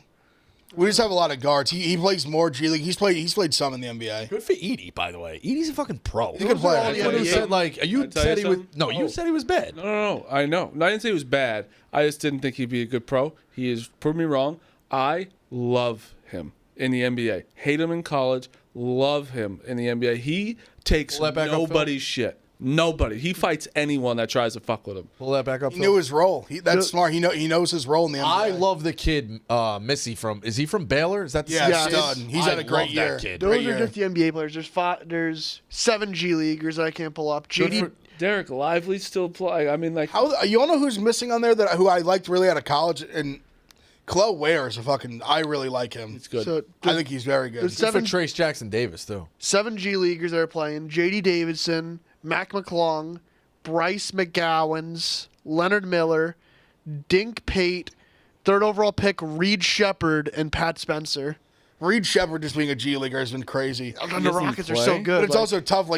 We just have a lot of guards. He plays more G League. He's played some in the NBA. Good for Edie, by the way. Edie's a fucking pro. He's a good player. all the What you NBA. said, like, you tell said you he was. something? No, you said he was bad. No. I know. No, I didn't say he was bad. I just didn't think he'd be a good pro. He has proved me wrong. I love him in the NBA. Hate him in college. Love him in the NBA. He takes Pull that back up, Phil. nobody's shit. Nobody. He fights anyone that tries to fuck with him. Pull that back up. He Phil. knew his role. That's smart. He knows his role in the NBA. I love the kid, Missy from. Is he from Baylor? Is that the Yeah, same Yeah, stud. kid? He's I had a great love year. That kid. Those Great are year. just the NBA players. There's 7 G Leaguers that I can't pull up. Good JD. for- Derek Lively still play. I mean, like, How you all know who's missing on there who I liked really out of college, and Chloe Ware is a fucking. I really like him. it's good. So I think he's very good. there's Good for 7 Trace Jackson Davis too. 7 G Leaguers that are playing. JD Davidson, Mac McClung, Bryce McGowans, Leonard Miller, Dink Pate, 3rd overall pick Reed Shepard, and Pat Spencer. Reed Shepard just being a G Leaguer has been crazy. And the doesn't Rockets are play? so good. But it's like- also tough,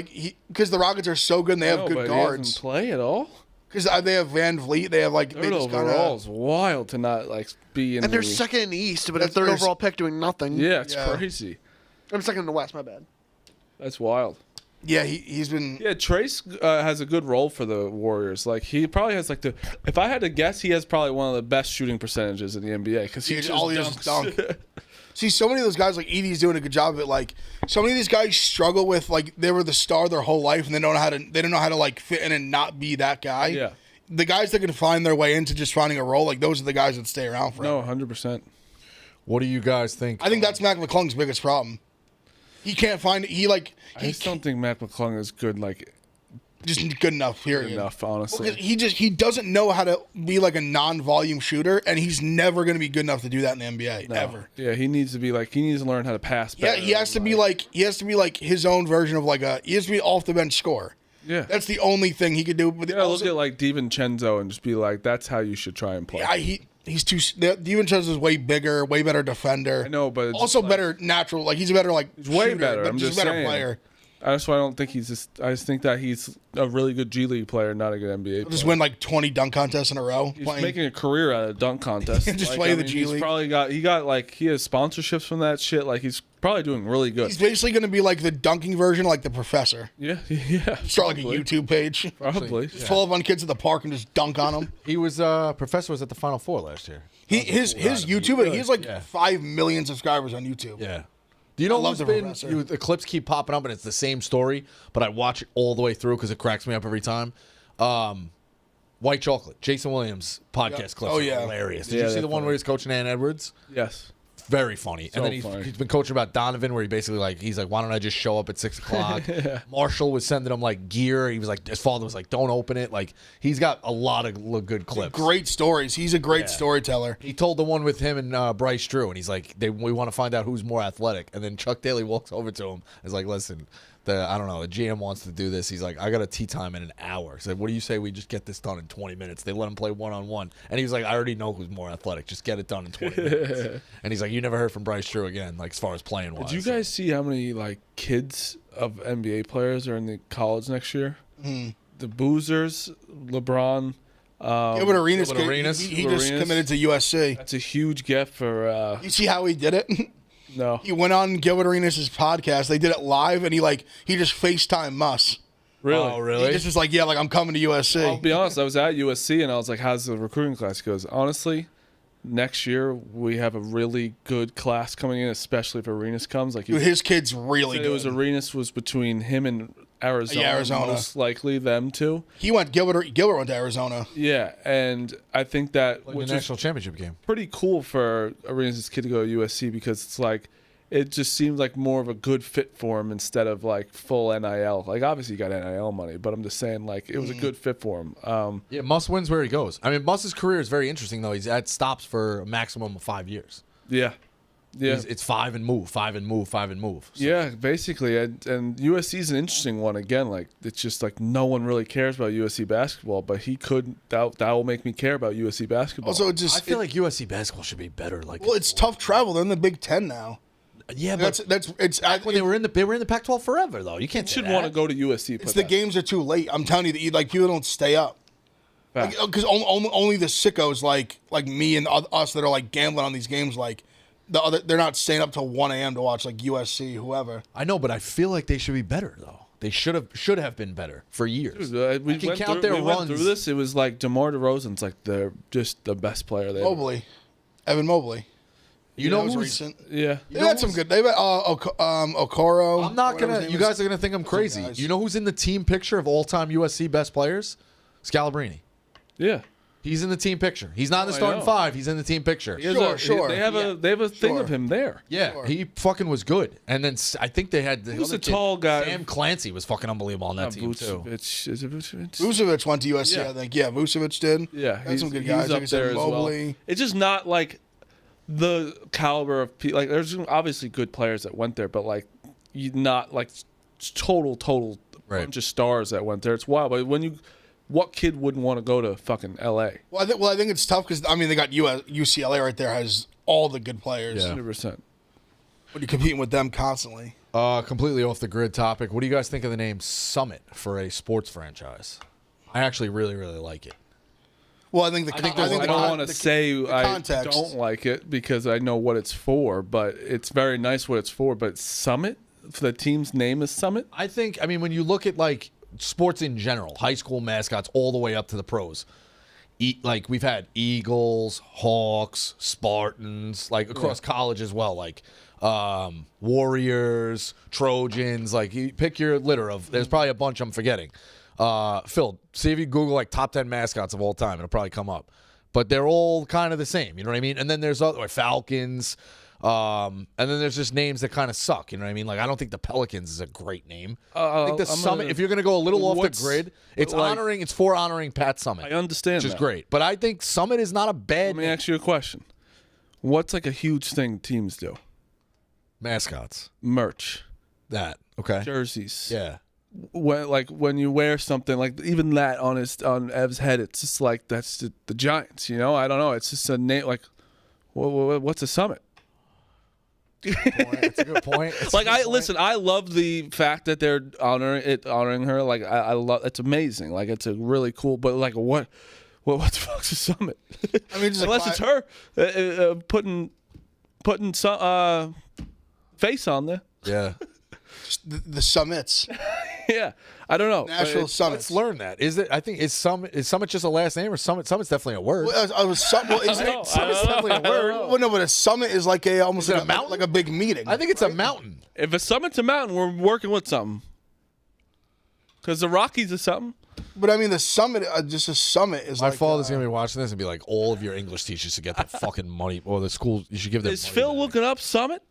because the Rockets are so good and they have No, good but he doesn't guards. play at all. Because they have Van Vliet, they have they Third just overall is kind wild to not like be in. and they're the, second in the East, but a That's 3rd their- overall pick doing nothing. Yeah, it's Yeah. crazy. I'm second in the West. My bad. That's wild. Yeah, he's been. Yeah, Trace has a good role for the Warriors. Like he probably has if I had to guess, he has probably one of the best shooting percentages in the NBA because he Yeah, just all he does is dunks. dunk. See, so many of those guys, like Edie's doing a good job of it. Like, so many of these guys struggle with they were the star their whole life, and they don't know how to fit in and not be that guy. Yeah. The guys that can find their way into just finding a role, those are the guys that stay around for. No, 100%. What do you guys think? I think that's Mac McClung's biggest problem. He can't find I just don't think Mac McClung is good. Like just good enough. Period. enough, honestly. Because he doesn't know how to be like a non-volume shooter, and he's never going to be good enough to do that in the NBA ever. Yeah, he needs to learn how to pass. Yeah, Better. he has to be like his own version of he has to be off the bench scorer. Yeah. That's the only thing he could do. But Yeah, look at like DiVincenzo and just be like, that's how you should try and play. he's too. DiVincenzo's way bigger, way better defender. I know, but it's also like- better natural. Like he's a better He's way shooter, better. but I'm just just a better saying. player. That's why I don't think I just think that he's a really good G League player, not a good NBA player. Just win 20 dunk contests in a row. He's making a career out of dunk contests. Just play the G he's League. Probably he has sponsorships from that shit. Like he's probably doing really good. He's basically going to be like the dunking version, like the professor. Yeah. Start like a Probably. YouTube page. Probably. Just pull up on kids at the park and just dunk on them. He was Professor was at the Final Four last year. His YouTube, he has 5 million subscribers on YouTube. Yeah. Do you know I love who's the been? Professor. The clips keep popping up, and it's the same story, but I watch it all the way through because it cracks me up every time. White Chocolate, Jason Williams podcast clips. Oh, are yeah. hilarious. Did Yeah, you see they're the one funny. where he's coaching Ann Edwards? Yes. Very funny. So And then funny. he's been coaching about Donovan, where he basically he's like, why don't I just show up at 6 o'clock? Marshall was sending him gear. He was like, his father was like, don't open it. Like he's got a lot of good clips. Great stories. He's a great storyteller. He told the one with him and Bryce Drew, and he's like, we want to find out who's more athletic. And then Chuck Daly walks over to him. He's like, listen, the GM wants to do this. He's like, I got a tea time in an hour. He said, what do you say we just get this done in 20 minutes? They let him play one-on-one. And he was like, I already know who's more athletic. Just get it done in 20 minutes. And he's like, you never heard from Bryce Drew again, as far as playing wise. Did you guys see how many kids of NBA players are in the college next year? The Boozers, LeBron. Gilbert Arenas, Gilbert Arenas. he just Arenas. committed to USC. That's a huge gift for. You see how he did it? No. He went on Gilbert Arenas' podcast. They did it live, and he just FaceTime us. Really? Oh, really? He just was like, I'm coming to USC. I'll be honest. I was at USC and I was like, "How's the recruiting class?" He goes, "Honestly, next year we have a really good class coming in, especially if Arenas comes." Like Dude, his kid's really good. it was Arenas was between him and Arizona, Yeah, Arizona. most likely them two. Gilbert went to Arizona. Yeah, and I think that the which is national championship game? pretty cool for Arenas' kid to go to USC because it's it just seems like more of a good fit for him instead of full NIL. Obviously he got NIL money, but I'm just saying it was a good fit for him. Yeah, Muss wins where he goes. I mean, Muss's career is very interesting, though. He's at stops for a maximum of 5 years. Yeah. It's 5 and move, 5 and move, 5 and move. So, Yeah, basically, and USC is an interesting one again. It's just no one really cares about USC basketball, but he could. That will make me care about USC basketball. Also, I feel like USC basketball should be better. it's tough travel. They're in the Big Ten now. yeah, but It's when they were in the Pac-12 forever, though. You can't you should want to go to USC. It's the games are too late. I'm telling you that people don't stay up. Because only the sickos like me and us that are like gambling on these games, like they're not staying up till 1 a.m. to watch like USC, whoever. I know, but I feel like they should be better though. They should have been better for years. Dude, we can went count through, their we went runs. through this. It was like DeMar DeRozan's like just the best player there. Evan Mobley. You know who's who's recent? Yeah. They had some good. They had Okoro. I'm not gonna. You guys are gonna think I'm crazy. guys. You know who's in the team picture of all-time USC best players? Scalabrini. Yeah. He's in the team picture. He's not in the I starting know. 5. He's in the team picture. Sure. They have a thing of him there. Yeah, he fucking was good. And then I think they had Who's other the tall guy? Sam Clancy was fucking unbelievable on that team too. Is it Vucevic? Vucevic went to USC, Yeah. I think. Yeah, Vucevic did. Yeah, Had some good guys. He's Like up I said, there as Mobley. well. It's just not like the caliber of people. Like, there's obviously good players that went there, but like, not like total Right. bunch of stars that went there. It's wild. But what kid wouldn't want to go to fucking L.A.? Well, I think it's tough because they got UCLA right there has all the good players. Yeah. 100%. But you're competing with them constantly. Completely off the grid topic. What do you guys think of the name Summit for a sports franchise? I actually really like it. Well, I think I don't want to say I context. don't like it because I know what it's for, but it's very nice what it's for. But Summit, the team's name is Summit. I mean, when you look at like sports in general, high school mascots all the way up to the pros, like we've had Eagles, Hawks, Spartans, like across college as well, like Warriors, Trojans, like you pick your litter of, there's probably a bunch I'm forgetting. Phil, see if you Google like top 10 mascots of all time, it'll probably come up. But they're all kind of the same, you know what I mean? And then there's other Falcons, and then there's just names that kind of suck, you know what I mean? Like I don't think the Pelicans is a great name. I think the Summit, if you're gonna go a little off the grid, it's for honoring Pat Summit. I understand, which is that. great. But I think Summit is not a bad Let me ask you a question. What's like a huge thing teams do? mascots. Merch, That okay? jerseys. Yeah. When you wear something like even that on Ev's head, it's just like that's the Giants. You know, I don't know. It's just a name. Like, what's a Summit? It's a good point. Listen. I love the fact that they're honoring her. Like I love. It's amazing. Like it's a really cool. But like what the fuck's a Summit? I mean, just unless it's her putting some face on there. Yeah. the summits, Yeah, I don't know. Nashville Summits. Let's learn that. Is Summit just a last name or Summit's definitely a word? Well, Summit's definitely a word. Well, no, but a summit is like almost it like a mountain? like a big meeting. I think it's a mountain. If a summit's a mountain, we're working with something. Because the Rockies is something. But I mean, the summit, just a summit is My like. father's gonna be watching this and be like, all of your English teachers should get their fucking money, or the school you should give them. Is money Phil back. looking up Summit?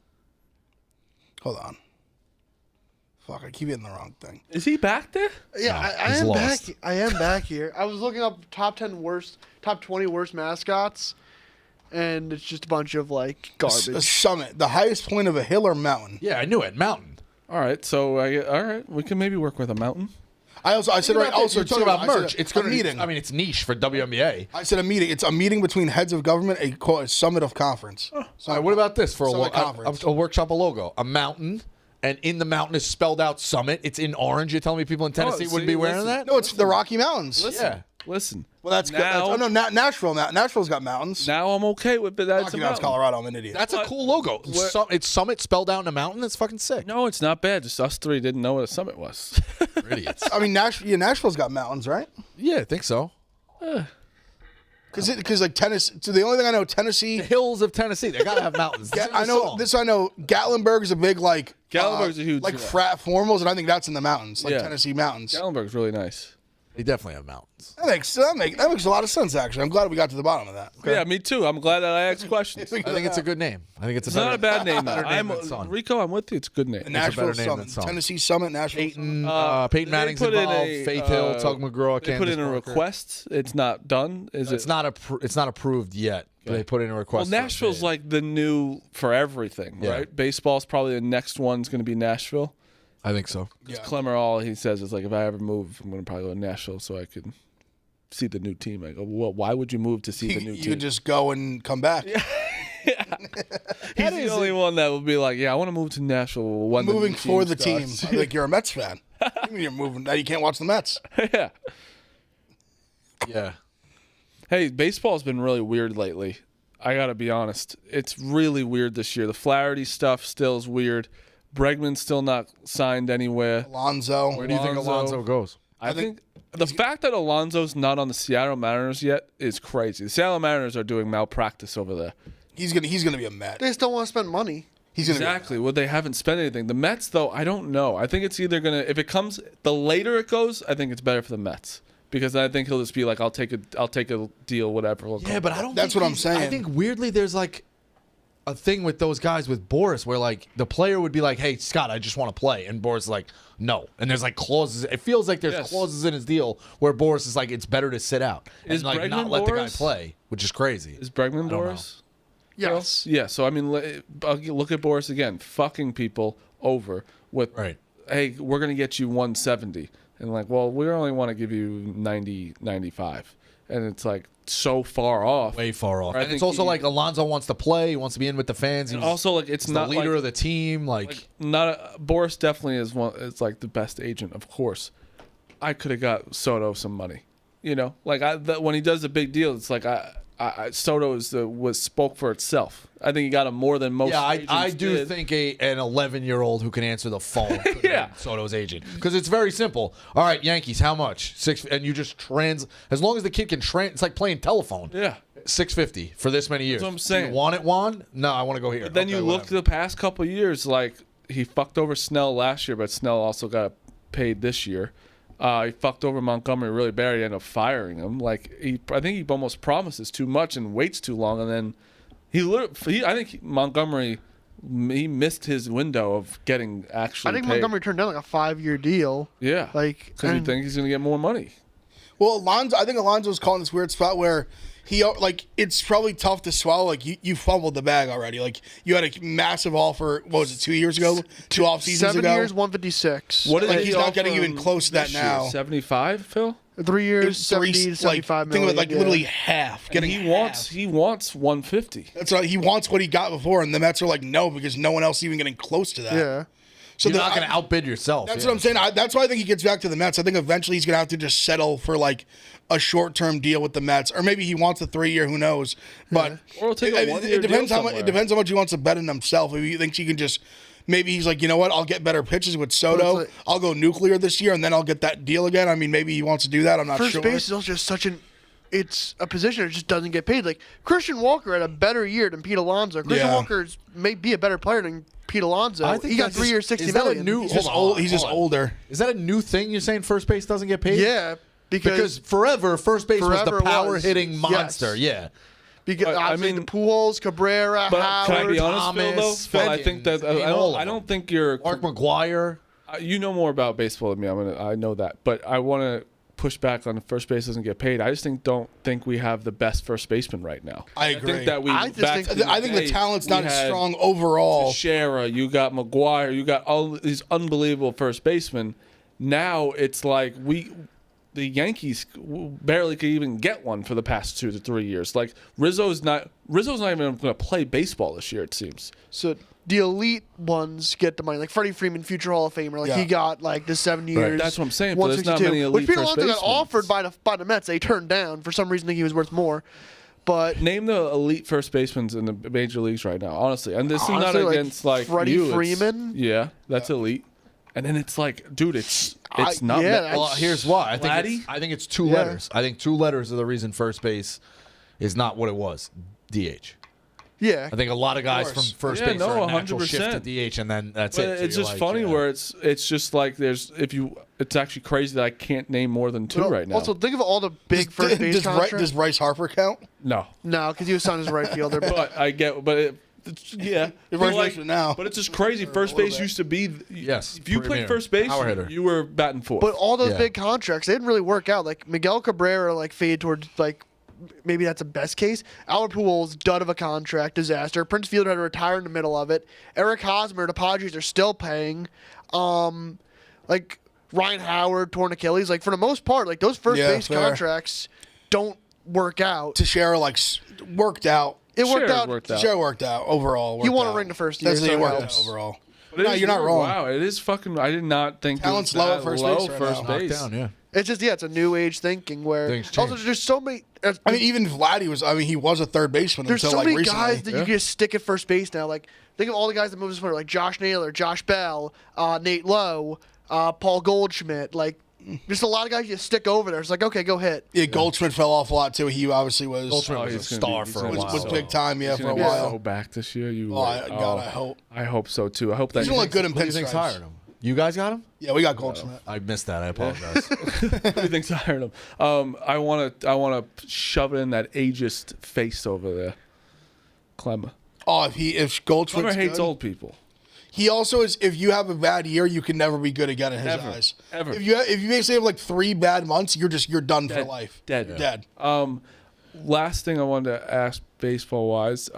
Hold on. Fuck, I keep hitting the wrong thing. Is he back there? Yeah, I he's am lost. back. I am back here. I was looking up top 20 worst mascots, and it's just a bunch of like garbage. A summit, the highest point of a hill or mountain. Yeah, I knew it. Mountain. All right, we can maybe work with a mountain. I said right. Also, you're talking about I said merch. It's a gonna meeting. I mean, it's niche for WNBA. I said a meeting. It's a meeting between heads of government, a summit of conference. All right, what about this for Summit conference. a workshop a logo? A mountain, and in the mountain is spelled out Summit. It's in orange. You're telling me people in Tennessee wouldn't be wearing that? No, it's the Rocky Mountains. Listen. Well, that's good. Nashville. Nashville's got mountains. Now I'm okay with it. That's Rocky a Mountains, mountain. Colorado. I'm an idiot. That's a cool logo. It's Summit spelled out in a mountain. That's fucking sick. No, it's not bad. Just us three didn't know what a summit was. We're idiots. I mean, Nashville's got mountains, right? Yeah, I think so. Because like Tennessee. So the only thing I know, Tennessee. The hills of Tennessee. They gotta have mountains. I know this. I know Gatlinburg is a big like. Gatlinburg's a huge. like frat formals, and I think that's in the mountains, like Yeah. Tennessee mountains. Gatlinburg's really nice. They definitely have mountains. That makes a lot of sense. Actually, I'm glad we got to the bottom of that. Yeah, me too. I'm glad that I asked questions. I think it's a good name. I think it's It's not a bad name. better name than Sun. Rico, I'm with you. It's a good name. Nashville better name than Summit, Summit. Tennessee Summit, Nashville. Peyton They Manning's put in involved. a, Faith Hill, Tug McGraw, They put in a request. It's not done. Is It's it? not it's not approved yet. But they put in a Well, request. for a Nashville's bid. like the new for everything, Yeah. right? Baseball's probably the next one's going to be Nashville. I think so. Yeah. Clemmer, all he says is like, if I ever move, I'm going to probably go to Nashville so I can see the new team. I go, well, why would you move to see the new You team? could just go and come back. He's the only one that would be like, yeah, I want to move to Nashville. When the new Moving for the team. starts. I'm like, you're a Mets fan. You mean you're moving? Now you can't watch the Mets. Yeah. Yeah. Hey, baseball's been really weird lately. I got to be honest. It's really weird this year. The Flaherty stuff still is weird. Bregman's still not signed anywhere. Alonso. Where do you think Alonso goes? I think the fact that Alonso's not on the Seattle Mariners yet is crazy. The Seattle Mariners are doing malpractice over there. He's gonna be a Met. They just don't want to spend money. Exactly. Well, they haven't spent anything. The Mets, though, I don't know. I think it's either gonna if it comes the later it goes, I think it's better for the Mets because I think he'll just be like, I'll take a deal, whatever. Yeah, but I don't. That's what I'm saying. I think weirdly there's like a thing with those guys with Boris where like the player would be like, "Hey Scott, I just want to play," and Boris is like, "No," and there's like clauses. It feels like there's clauses in his deal where Boris is like, "It's better to sit out and like not let the guy play," which is crazy. Is Bregman Boris? Yes. Yeah, so I mean, look at Boris again, fucking people over with, hey, we're going to get you 170. And like, well, we only want to give you 90, 95. And it's like so far off. Way far off. I And think it's also like Alonso wants to play. He wants to be in with the fans. He's also like it's not the leader like, of the team. Boris definitely is it's like the best agent, of course. I could have got Soto some money. You know, like when he does a big deal, it's like Soto was spoke for itself. I think he got him more than most. Yeah, I do did. think an 11-year-old who can answer the phone could Yeah. be Soto's agent because it's very simple. All right, Yankees, how much? And you just as long as the kid can it's like playing telephone. Yeah. $650 for this many years. That's what I'm saying. Do you want it, Juan? No, I want to go here. But then you look the past couple of years, like he fucked over Snell last year, but Snell also got paid this year. He fucked over Montgomery really bad. He ended up firing him. Like I think he almost promises too much and waits too long, and then I think Montgomery he missed his window of getting actually. I think paid. Montgomery turned down like a 5-year deal. Yeah, like because you think he's going to get more money. Well, I think Alonso's caught in this weird spot where it's probably tough to swallow. Like you fumbled the bag already. Like you had a massive offer. What was it? 2 years ago? 2 off seasons 7 ago. years, 156. What is Like he he's not getting even close to that now. 75, Phil. 3 years, 70 to 75 million. Think of it like literally half. And he wants 150. That's right. He wants what he got before, and the Mets are like no because no one else is even getting close to that. Yeah. So you're not going to outbid yourself. That's what I'm saying. That's why I think he gets back to the Mets. I think eventually he's going to have to just settle for like a short-term deal with the Mets, or maybe he wants a 3-year. Who knows? But or he'll take a 1-year it depends deal how much. It depends how much he wants to bet in himself. If he thinks he can just, maybe he's like, you know what? I'll get better pitches with Soto. Like, I'll go nuclear this year, and then I'll get that deal again. I mean, maybe he wants to do that. I'm not sure. First base is also just it's a position that just doesn't get paid. Like Christian Walker had a better year than Pete Alonso. Christian Walker may be a better player than Pete Alonso. I think he got 3 years, $60 million. He's just older. Is that a new thing? You're saying first base doesn't get paid? Yeah, because forever first base was the forever power was. hitting monster. Yes. Yeah. Because I mean, mean, Pujols, Cabrera, But Howard, can I be honest, Thomas, Phil? Though, Phil, I think that I don't think you're. Mark McGuire. You know more about baseball than me. I know that, but I want to push back on the first base doesn't get paid. I just don't think we have the best first baseman right now. I agree. I think that I think the talent's not as strong overall. Teixeira, you got McGuire, you got all these unbelievable first basemen. Now it's like the Yankees barely could even get one for the past 2 to 3 years. Like Rizzo's not even going to play baseball this year. It seems. So the elite ones get the money, like Freddie Freeman, future Hall of Famer. Like he got like the 7 years. Right. That's what I'm saying. But there's not 162. many elite Which Pete first Alonso got basemen. offered by the Mets. They turned down for some reason. Think he was worth more. But name the elite first basemen in the major leagues right now, honestly. And this is not against like Freddie you. Freeman. Yeah, that's elite. And then it's like, dude, it's not. Yeah, Well, here's why. I think it's 2 letters. I think 2 letters are the reason first base is not what it was. DH. Yeah. I think a lot of guys from first base are a natural 100%. shift to DH, and then that's But it. So it's you're just like, funny where it's just like it's actually crazy that I can't name more than 2 right now. Also, think of all the big first base contracts. Does Bryce Harper count? No, because he was signed as a right fielder. but I get, yeah, You're But first baseman now. But it's just crazy. First base used to be Yes, If you premier, played first base, power hitter. you were batting fourth. But all those Yeah. big contracts, they didn't really work out. Like Miguel Cabrera, like faded towards like maybe that's the best case. Albert Pujols, dud of a contract, disaster. Prince Fielder had to retire in the middle of it. Eric Hosmer, the Padres are still paying. Like Ryan Howard, torn Achilles. Like for the most part, like those first base contracts don't work out. Teixeira worked out. It worked out. Teixeira worked out overall. He won a ring the first year. That's so it it worked helps. out overall. No, you're not wrong. Wow, it is fucking. I did not think Talent's it was low that at first low base right first now. base. Knocked down, yeah. It's just it's a new age thinking where Things also change. there's so many. I mean, even Vladdy was. I mean, he was a third baseman There's until so like many recently. guys that you can just stick at first base now. Like, think of all the guys that moved this winter, like Josh Naylor, Josh Bell, Nate Lowe, Paul Goldschmidt. Like, just a lot of guys you stick over there. It's like, okay, go hit. Yeah, Goldschmidt fell off a lot too. He obviously was. Goldschmidt was a star for a while. Was big time, yeah, He's for a gonna be while. so back this year. God, I hope. I hope so too. I hope that He's gonna look good in Who do you think's pinstripes. hired him? You guys got him? Yeah, we got Goldschmidt. I missed that. I apologize. Who thinks I hired him? I wanna shove in that ageist face over there. Clemmer. Oh, if Goldschmidt Clemmer hates old people. He also is. If you have a bad year, you can never be good again in his eyes. Ever. If you basically have like 3 bad months, you're done for life. Dead. Last thing I wanted to ask, baseball wise,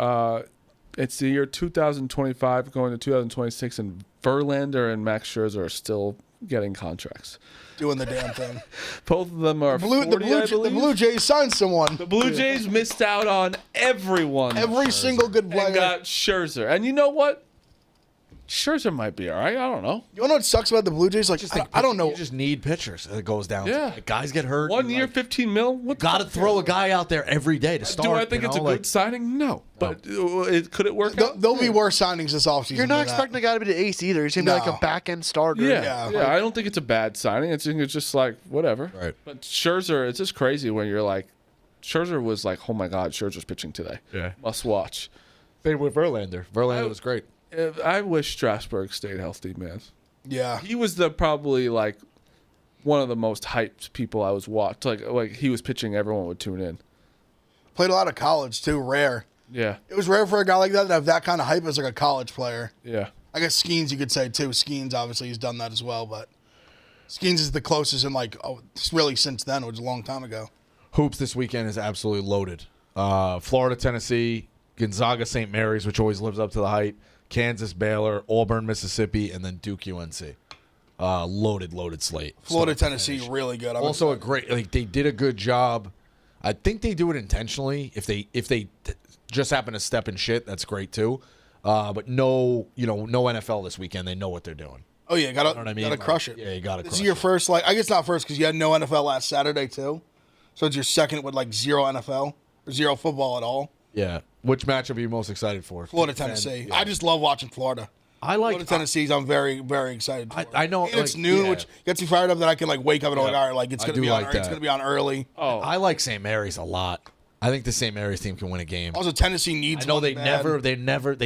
it's the year 2025 going to 2026, and Verlander and Max Scherzer are still getting contracts. Doing the damn thing. Both of them are 40, the Blue Jays signed someone. The Blue Jays missed out on everyone. Every single good player. And got Scherzer. And you know what? Scherzer might be all right. I don't know. You know what sucks about the Blue Jays? Like, I don't know. You just need pitchers. It goes down. Yeah. Like, guys get hurt. 1 year, 15 mil. What Got to throw a guy out there every day to start. Do I think it's a good signing? No. But could it work out? There'll be worse signings this offseason. You're not expecting a guy to be the ace either. He's going to be like a back-end starter. Yeah. I don't think it's a bad signing. I think it's just like, whatever. Right. But Scherzer, it's just crazy when you're like, Scherzer was like, oh my God, Scherzer's pitching today. Yeah. Must watch. Same with Verlander. Verlander was great. I wish Strasburg stayed healthy, man. Yeah. He was probably like one of the most hyped people I was watched. Like he was pitching, everyone would tune in. Played a lot of college too. Rare. Yeah. It was rare for a guy like that to have that kind of hype as like a college player. Yeah. I guess Skeens you could say too. Skeens obviously has done that as well, but Skeens is the closest in like really since then, which was a long time ago. Hoops this weekend is absolutely loaded. Florida, Tennessee, Gonzaga, St. Mary's, which always lives up to the hype. Kansas, Baylor, Auburn, Mississippi, and then Duke, UNC. Loaded slate. Florida, Tennessee, really good. Also a great. Like they did a good job. I think they do it intentionally. If they just happen to step in shit, that's great too. But no NFL this weekend. They know what they're doing. Oh yeah, gotta crush it. Yeah, you gotta. This crush is your it. first, like, I guess not first because you had no NFL last Saturday too, so it's your second with like 0 NFL or 0 football at all. Yeah. Which matchup are you most excited for? Florida, Tennessee. Yeah. I just love watching Florida. I like Florida, Tennessee's. I'm very, very excited for. I know and it's noon, which gets me fired up that I can like wake up and like, all right, like it's gonna be on. It's gonna be on early. Oh, I like St. Mary's a lot. I think the St. Mary's team can win a game. Also, Tennessee needs. I know they bad.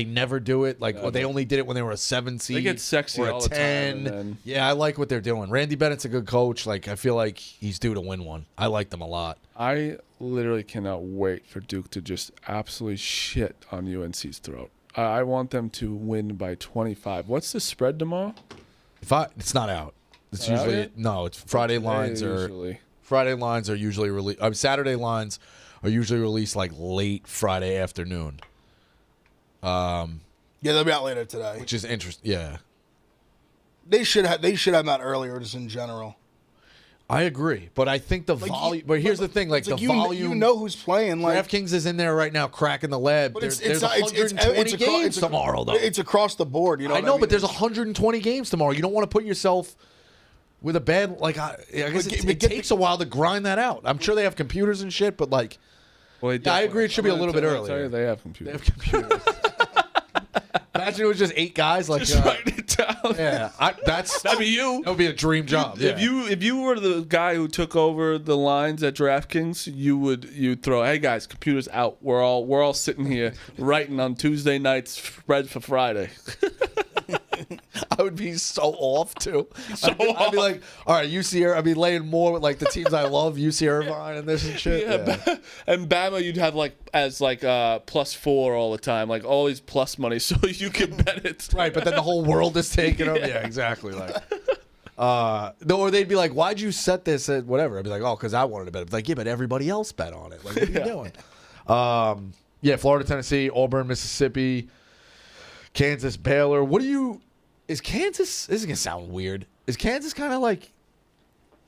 never do it. Like they only did it when they were a 7 seed. They get sexy or a all the 10. time. And yeah, I like what they're doing. Randy Bennett's a good coach. Like I feel like he's due to win one. I like them a lot. I literally cannot wait for Duke to just absolutely shit on UNC's throat. I want them to win by 25. What's the spread tomorrow? It's not out. It's Not out usually yet? no. It's Friday lines Friday lines are usually released. Saturday lines are usually released like late Friday afternoon. Yeah, they'll be out later today. Which is interesting. Yeah, they should have them out earlier, just in general. I agree, but I think the volume. But here's the thing: like the volume. You know who's playing. Like DraftKings is in there right now, cracking the lead. But There's 120 games tomorrow, though. It's across the board. You know. I know, but there's 120 games tomorrow. You don't want to put yourself with a bad. Like I guess it takes a while to grind that out. I'm sure they have computers and shit, but like, well, I agree. It should be a little bit earlier. They have computers. They have computers. Imagine it was just 8 guys. Like, just write it down. Yeah, that'd be you. That would be a dream job. Yeah. If you were the guy who took over the lines at DraftKings, you'd throw, hey guys, computers out. We're all sitting here writing on Tuesday night's spread for Friday. I would be so off too. I'd be like, all right, UC. I'd be laying more with like the teams I love, UC Irvine and this and shit. Yeah. And Bama, you'd have like as like +4 all the time, like always plus money, so you can bet it. Right, but then the whole world is taking them. Yeah, exactly. Like, or they'd be like, why'd you set this at whatever? I'd be like, oh, because I wanted to bet. It's like, yeah, but everybody else bet on it. Like, what are you doing? Yeah, Florida, Tennessee, Auburn, Mississippi, Kansas, Baylor. Is Kansas, this is going to sound weird. Is Kansas kind of like,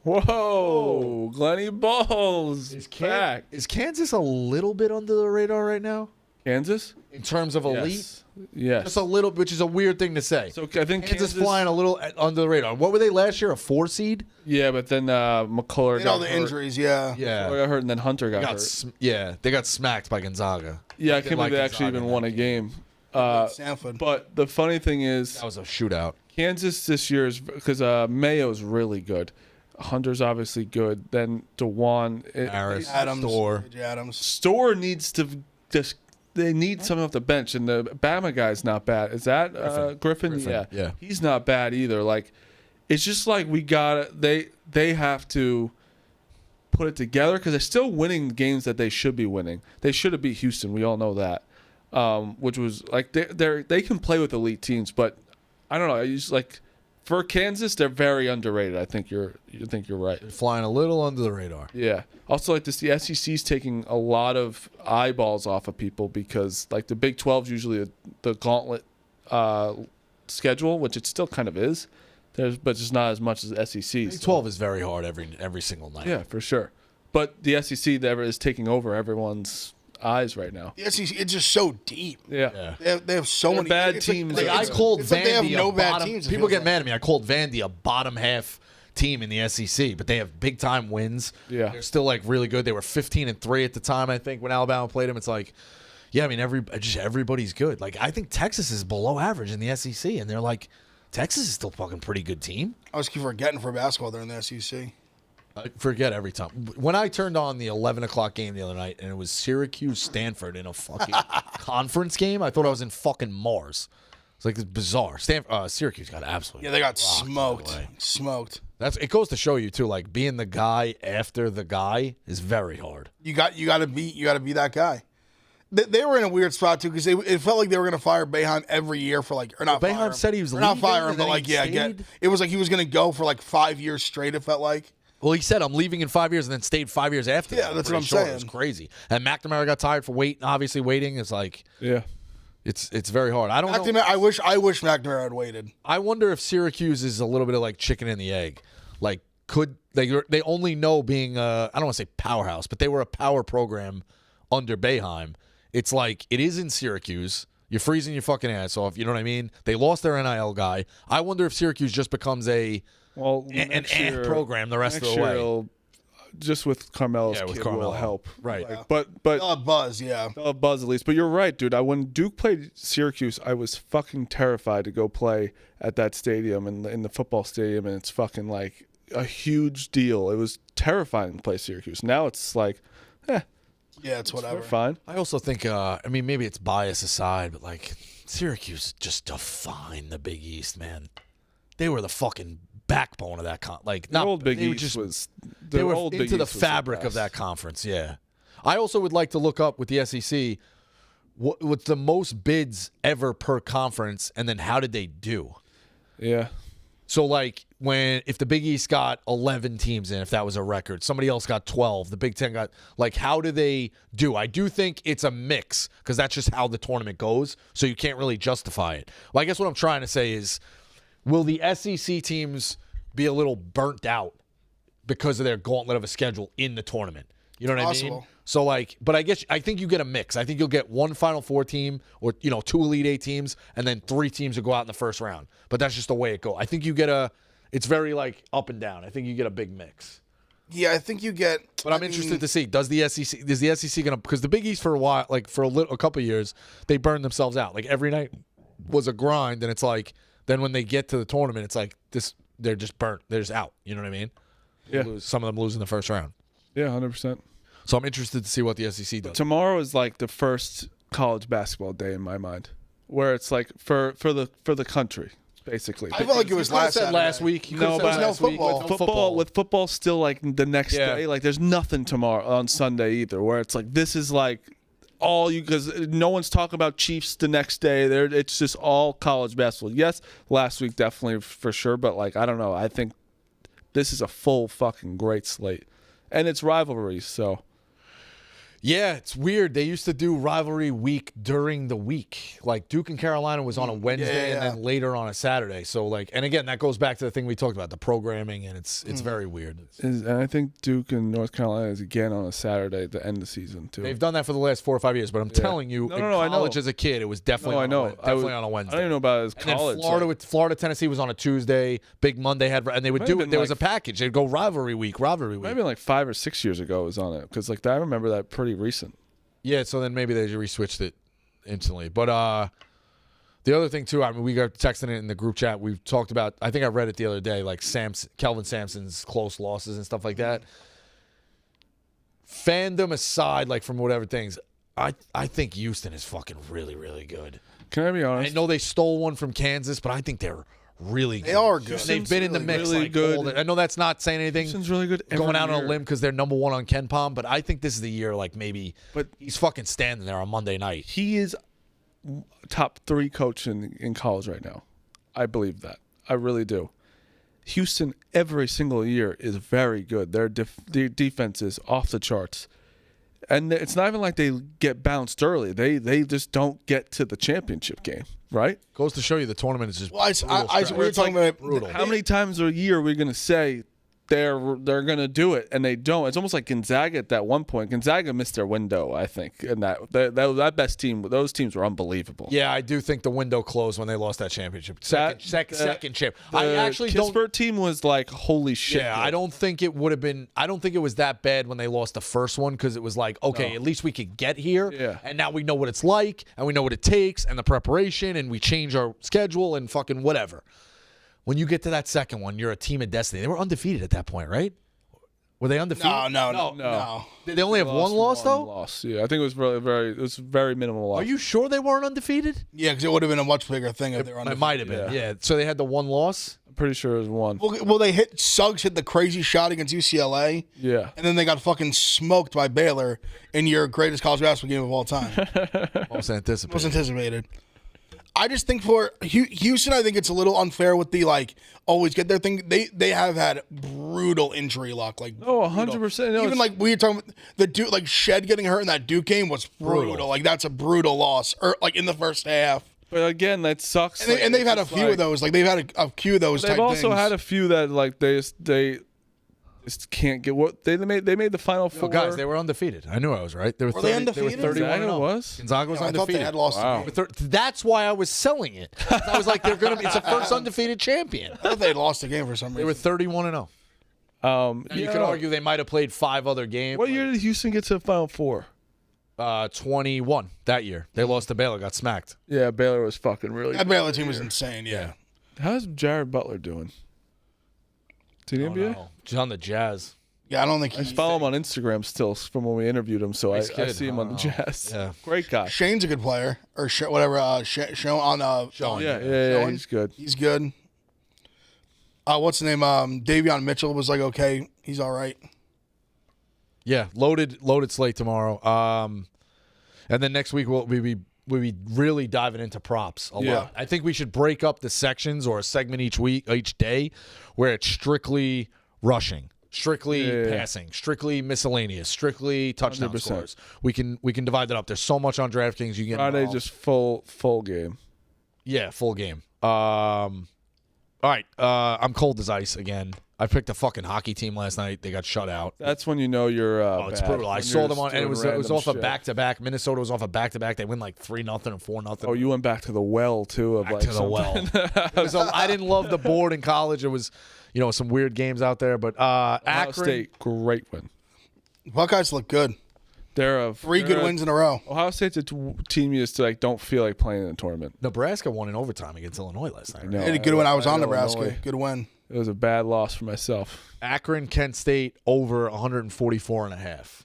whoa, Glenny Balls back. Is Kansas a little bit under the radar right now? Kansas? In terms of elite? Yes. Yes. Just a little, which is a weird thing to say. So I think Kansas flying a little under the radar. What were they last year? A 4 seed? Yeah, but then McCullough And got all the hurt. injuries, yeah. McCullough got hurt, and then Hunter got hurt. They got smacked by Gonzaga. Yeah, I can't believe they Gonzaga actually even in won that a game. Stanford. But the funny thing is, That was a shootout. Kansas this year is because Mayo's really good. Hunter's obviously good. Then DeJuan, Harris, Adams. Storr. AJ Adams. Storr needs to just. They need someone off the bench, and the Bama guy's not bad. Is that Griffin? Yeah. He's not bad either. Like, it's just like we got they have to put it together because they're still winning games that they should be winning. They should have beat Houston. We all know that. Which was like they can play with elite teams, but I don't know. I just like for Kansas, they're very underrated. I think you're right. Flying a little under the radar. Yeah. Also, like this, the SEC's taking a lot of eyeballs off of people because, like, the Big 12's usually the gauntlet schedule, which it still kind of is. But just not as much as the SEC. Big 12 is very hard every single night. Yeah, for sure. But the SEC is taking over everyone's eyes right now. The SEC, it's just so deep. Yeah. They have so many bad teams. Like, I called it's like they have Vandy no a bad bottom. teams. it People feels get like. mad at me. I called Vandy a bottom half team in the SEC, but they have big time wins. Yeah. They're still like really good. They were 15-3 at the time, I think, when Alabama played them. It's like, yeah, I mean, everybody's good. Like, I think Texas is below average in the SEC, and they're like, Texas is still fucking pretty good team. I was keep forgetting for basketball they're in the SEC. I forget every time. When I turned on the 11 o'clock game the other night, and it was Syracuse-Stanford in a fucking conference game, I thought I was in fucking Mars. It's like, it's bizarre. Syracuse got absolutely Yeah, they got rocked, by the smoked. way. Smoked. It goes to show you too, like being the guy after the guy is very hard. You got to be that guy. They were in a weird spot too because it felt like they were going to fire Boeheim every year for like or not. Boeheim fire him. said he was Or not leaving, fire him, and but then like he stayed? it was like he was going to go for like 5 years straight. It felt like. Well, he said I'm leaving in 5 years, and then stayed 5 years after. Yeah, that. that's Pretty what I'm sure. saying. It was crazy. And McNamara got tired for waiting. It's like, Yeah. it's very hard. I don't know. I wish McNamara had waited. I wonder if Syracuse is a little bit of like chicken and the egg. Like, could they only know being I don't want to say powerhouse, but they were a power program under Boeheim. It's like it is in Syracuse. You're freezing your fucking ass off. You know what I mean? They lost their NIL guy. I wonder if Syracuse just becomes an program the rest of the way. Just with Carmelo's Yeah, with kid Carmelo. will help. Right. Like, but They'll have buzz, yeah. they'll have buzz at least. But you're right, dude. When Duke played Syracuse, I was fucking terrified to go play at that stadium in the football stadium, and it's fucking like a huge deal. It was terrifying to play Syracuse. Now it's like, Yeah, it's whatever. they're fine. I also think, I mean, maybe it's bias aside, but like Syracuse just defined the Big East, man. They were the fucking backbone of that The old Big East was they were old Big into the East was fabric of best. that conference. Yeah, I also would like to look up with the SEC what's the most bids ever per conference, and then how did they do? Yeah. So like if the Big East got 11 teams in, if that was a record, somebody else got 12, the Big Ten got like, how do they do? I do think it's a mix because that's just how the tournament goes. So you can't really justify it. Well, I guess what I'm trying to say is, will the SEC teams be a little burnt out because of their gauntlet of a schedule in the tournament? You know what I mean? Possible. So like, but I think you get a mix. I think you'll get one Final Four team or 2 Elite Eight teams, and then 3 teams will go out in the first round. But that's just the way it goes. I think you get it's very like up and down. I think you get a big mix. Yeah, I think you get. But I'm interested to see, is the SEC gonna, because the Big East for a while, like for a couple of years, they burned themselves out. Like every night was a grind, and it's like then when they get to the tournament, it's like they're just burnt. They're just out. You know what I mean? Yeah. Some of them lose in the first round. Yeah, 100%. So I'm interested to see what the SEC does. Tomorrow is like the first college basketball day in my mind, where it's like for the country, basically. I felt like it was last Saturday. week. You No, could've but said last no week football. with football still like the next Yeah. day. Like there's nothing tomorrow on Sunday either, where it's like this is like all you, because no one's talking about Chiefs the next day. It's just all college basketball. Yes, last week definitely for sure, but like I don't know. I think this is a full fucking great slate, and it's rivalries. So Yeah, it's weird. They used to do rivalry week during the week. Like Duke and Carolina was on a Wednesday and then later on a Saturday. So like, and again, that goes back to the thing we talked about, the programming, and it's very weird. And I think Duke and North Carolina is again on a Saturday at the end of the season too. They've done that for the last 4 or 5 years, but I'm telling you, in college as a kid, it was definitely definitely on a Wednesday. I don't even know about it as college. And then Florida, Tennessee was on a Tuesday. Big Monday had, and they would do it. There was a package. They'd go rivalry week. Maybe like 5 or 6 years ago it was on it because like I remember that pretty recent. Yeah, so then maybe they re-switched it instantly. But the other thing, too, I mean, we got texting it in the group chat. We've talked about, I think I read it the other day, like Kelvin Sampson's close losses and stuff like that. Fandom aside, like from whatever things, I think Houston is fucking really, really good. Can I be honest? I know they stole one from Kansas, but I think they're really good. They are good. They've been in the mix. Really like, good. I know that's not saying anything. Houston's really good. Going out on a limb because they're number one on Ken Pom, but I think this is the year, like maybe. But he's fucking standing there on Monday night. He is top 3 coach in college right now. I believe that. I really do. Houston every single year is very good. Their defense is off the charts. And it's not even like they get bounced early. They just don't get to the championship game, right? Goes to show you the tournament is just we were talking about brutal. How many times a year are we going to say they're going to do it and they don't? It's almost like Gonzaga at that one point. Gonzaga missed their window, I think, and that best team. Those teams were unbelievable. Yeah, I do think the window closed when they lost that championship. Second chip. I actually Kispert team was like, holy shit. Yeah, I don't think it would have been. I don't think it was that bad when they lost the first one because it was like, okay, at least we could get here. Yeah. And now we know what it's like, and we know what it takes, and the preparation, and we change our schedule and fucking whatever. When you get to that second one, you're a team of destiny. They were undefeated at that point, right? Were they undefeated? No. They only have one loss, though? Loss, yeah. I think it was very minimal loss. Are you sure they weren't undefeated? Yeah, because it would have been a much bigger thing if they were undefeated. It might have been, yeah. So they had the one loss? I'm pretty sure it was one. Well, Suggs hit the crazy shot against UCLA. Yeah. And then they got fucking smoked by Baylor in your greatest college basketball game of all time. Most anticipated. Most anticipated. I just think for Houston, I think it's a little unfair with the like always get their thing. They have had brutal injury luck, like 100%. Even like we were talking about the Duke, like Shed getting hurt in that Duke game was brutal. Like that's a brutal loss, or like in the first half. But again, that sucks. And they've had a few of those. Like they've had a few of those. They've also had a few that like they just can't get what they made the Final Four. Guys, they were undefeated. I knew I was right. They were 30, undefeated? They were 31. Gonzaga was? Gonzaga was I thought undefeated. they had lost. Wow. That's why I was selling it. I was like, they're gonna be. It's the first undefeated champion. I thought they had lost a game for some reason. They were 31-0. Now, you could argue they might have played 5 other games. What year did Houston get to the Final Four? 21 that year. They lost to Baylor, got smacked. Yeah, Baylor was fucking really. That Baylor team was insane. Yeah. How's Jared Butler doing? Is he in the NBA? He's on the Jazz. Yeah, I don't think I follow him on Instagram still from when we interviewed him, so I see him on the Jazz. Yeah. Great guy. Shane's a good player, or whatever. Sean on Sean, yeah, he's good. He's good. What's the name? Davion Mitchell was like okay. He's all right. Yeah, loaded slate tomorrow. And then next week we'll be really diving into props a lot. I think we should break up the sections or a segment each day where it's strictly rushing, strictly passing, strictly miscellaneous, strictly touchdown 100%. scores. We can divide that up. There's so much on DraftKings you get. Friday involved. just full game. Yeah, full game. All right, I'm cold as ice again. I picked a fucking hockey team last night. They got shut out. That's when you know you're. It's bad. brutal. I When saw you're them on, and it was doing off a random back-to-back. Minnesota was off a back-to-back. They win like 3-0 and 4-0. Oh, you went back to the well too. Of Back like to the well. I didn't love the board in college. It was, some weird games out there. But Ohio Akron State, great win. Buckeyes look good. They're 3 good wins in a row. Ohio State's a team you just like don't feel like playing in the tournament. Nebraska won in overtime against Illinois last night. No, They had a good win. I was on Illinois. Nebraska. Good win. It was a bad loss for myself. Akron, Kent State over 144.5.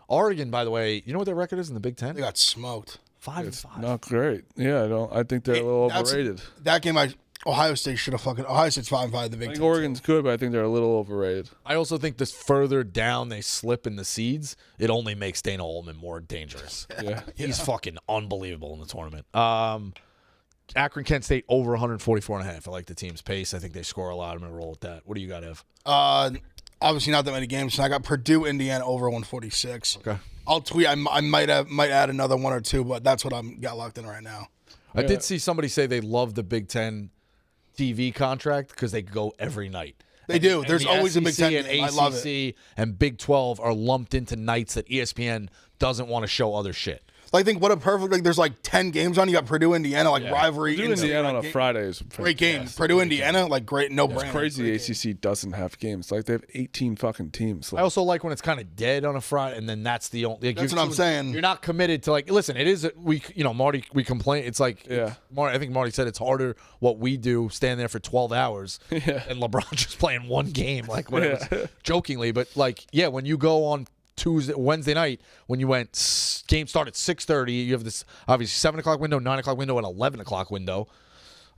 Oregon, by the way, you know what their record is in the Big Ten? They got smoked. 5-5. Not great. Yeah, I think they're a little overrated. That game, Ohio State should have fucking. Ohio State's 5-5 the Big I Ten. think Oregon's good, but I think they're a little overrated. I also think this further down they slip in the seeds, it only makes Dana Ullman more dangerous. Yeah. He's fucking unbelievable in the tournament. Akron, Kent State over 144.5. I like the team's pace. I think they score a lot. I'm going to roll with that. What do you got, Ev? Obviously not that many games. So I got Purdue, Indiana over 146. Okay. I'll tweet. I might add another one or two, but that's what I'm got locked in right now. I did see somebody say they love the Big Ten TV contract because they go every night. They do. And There's the always a Big SEC Ten and game. ACC I love it. and Big 12 are lumped into nights that ESPN doesn't want to show other shit. I think what a perfect, like, there's like 10 games on. You got Purdue, Indiana, like rivalry. Purdue, Indiana on a Friday is great game. Purdue, Indiana, like great, no brainer. It's crazy ACC doesn't have games. Like they have 18 fucking teams. I also like when it's kind of dead on a Friday, and then that's the only. Like, That's what I'm saying. You're not committed to, like, listen. It is Marty. We complain. It's like Marty. I think Marty said it's harder what we do, stand there for 12 hours, and LeBron just playing one game, like whatever, jokingly. But like, when you go on Wednesday night, when you went, game start at 6:30. You have this obviously 7 o'clock window, 9 o'clock window, and 11 o'clock window.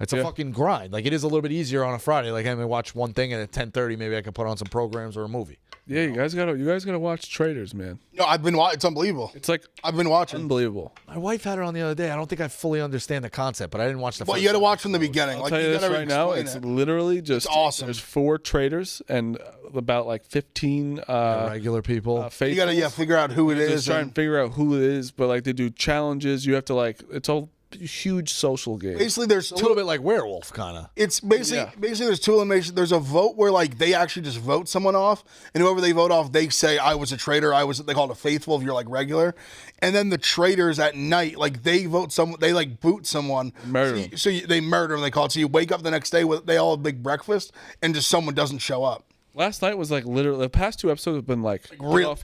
It's a fucking grind. Like, it is a little bit easier on a Friday. Like, I may watch one thing, and at 10:30, maybe I can put on some programs or a movie. Yeah, you guys gotta watch Traders, man. No, I've been watching. It's unbelievable. It's like I've been watching. Unbelievable. My wife had it on the other day. I don't think I fully understand the concept, but I didn't watch the. Well, first you got to time. watch from the beginning. I'll tell you this right now. It's literally just awesome. There's 4 traders and about like 15 regular people. You got to figure out who it is. Just try and figure out who it is. But like they do challenges. You have to it's all huge social game. Basically, there's a little bit like Werewolf, kind of. It's basically there's 2 eliminations. There's a vote where like they actually just vote someone off, and whoever they vote off, they say I was a traitor. They call it a faithful if you're like regular, and then the traitors at night, like they vote someone, they like boot someone, murder. They murder them. They call it. So you wake up the next day they all have a big breakfast, and just someone doesn't show up. Last night was like literally the past 2 episodes have been like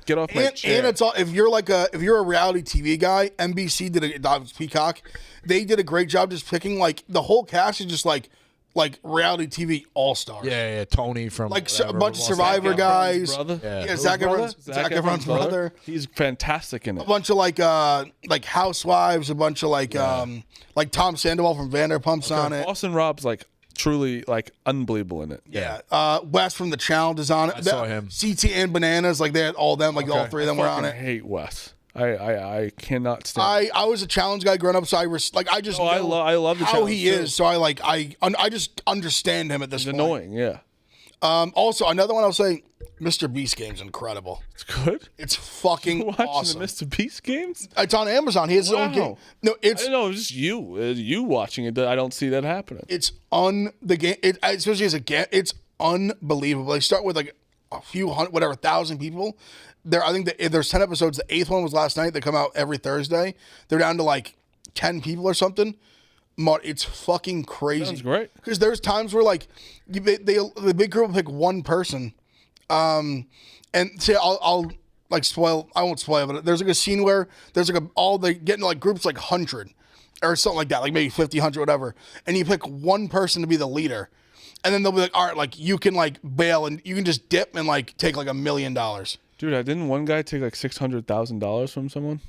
get off my chair. And it's all if you're a reality TV guy, NBC did Peacock, they did a great job just picking like the whole cast is just like reality TV all stars. Yeah, Tony from like a bunch of Survivor guys. Zac Efron's brother. He's fantastic in it. A bunch of like housewives, a bunch of like Tom Sandoval from Vanderpump's on it. Austin Robb's like truly like unbelievable in it. Yeah. Wes from The Challenge is on it. I saw him. CT and Bananas, like they had all them, all 3 of them were on it. I hate Wes. I cannot stand. I was a challenge guy growing up, so I love the how he is. So I just understand him at this point. Annoying, yeah. Also, another one I'll say, Mr. Beast game's incredible. It's good. It's fucking watching awesome. the Mr. Beast games. It's on Amazon. He has his own game. No, I don't know. It's just you watching it. I don't see that happening. It's especially as a game. It's unbelievable. They start with like a few hundred, whatever, 1,000 people. I think there's 10 episodes. The 8th one was last night. They come out every Thursday. They're down to like 10 people or something. It's fucking crazy. Sounds great. Because there's times where like the big group will pick one person, and say I'll like spoil. I won't spoil, but there's like a scene where there's like they get into like groups like 100 or something like that, like maybe 50, 100, whatever, and you pick one person to be the leader. And then they'll be like, all right, like you can like bail and you can just dip and like take like $1 million. Dude, didn't one guy take like $600,000 from someone?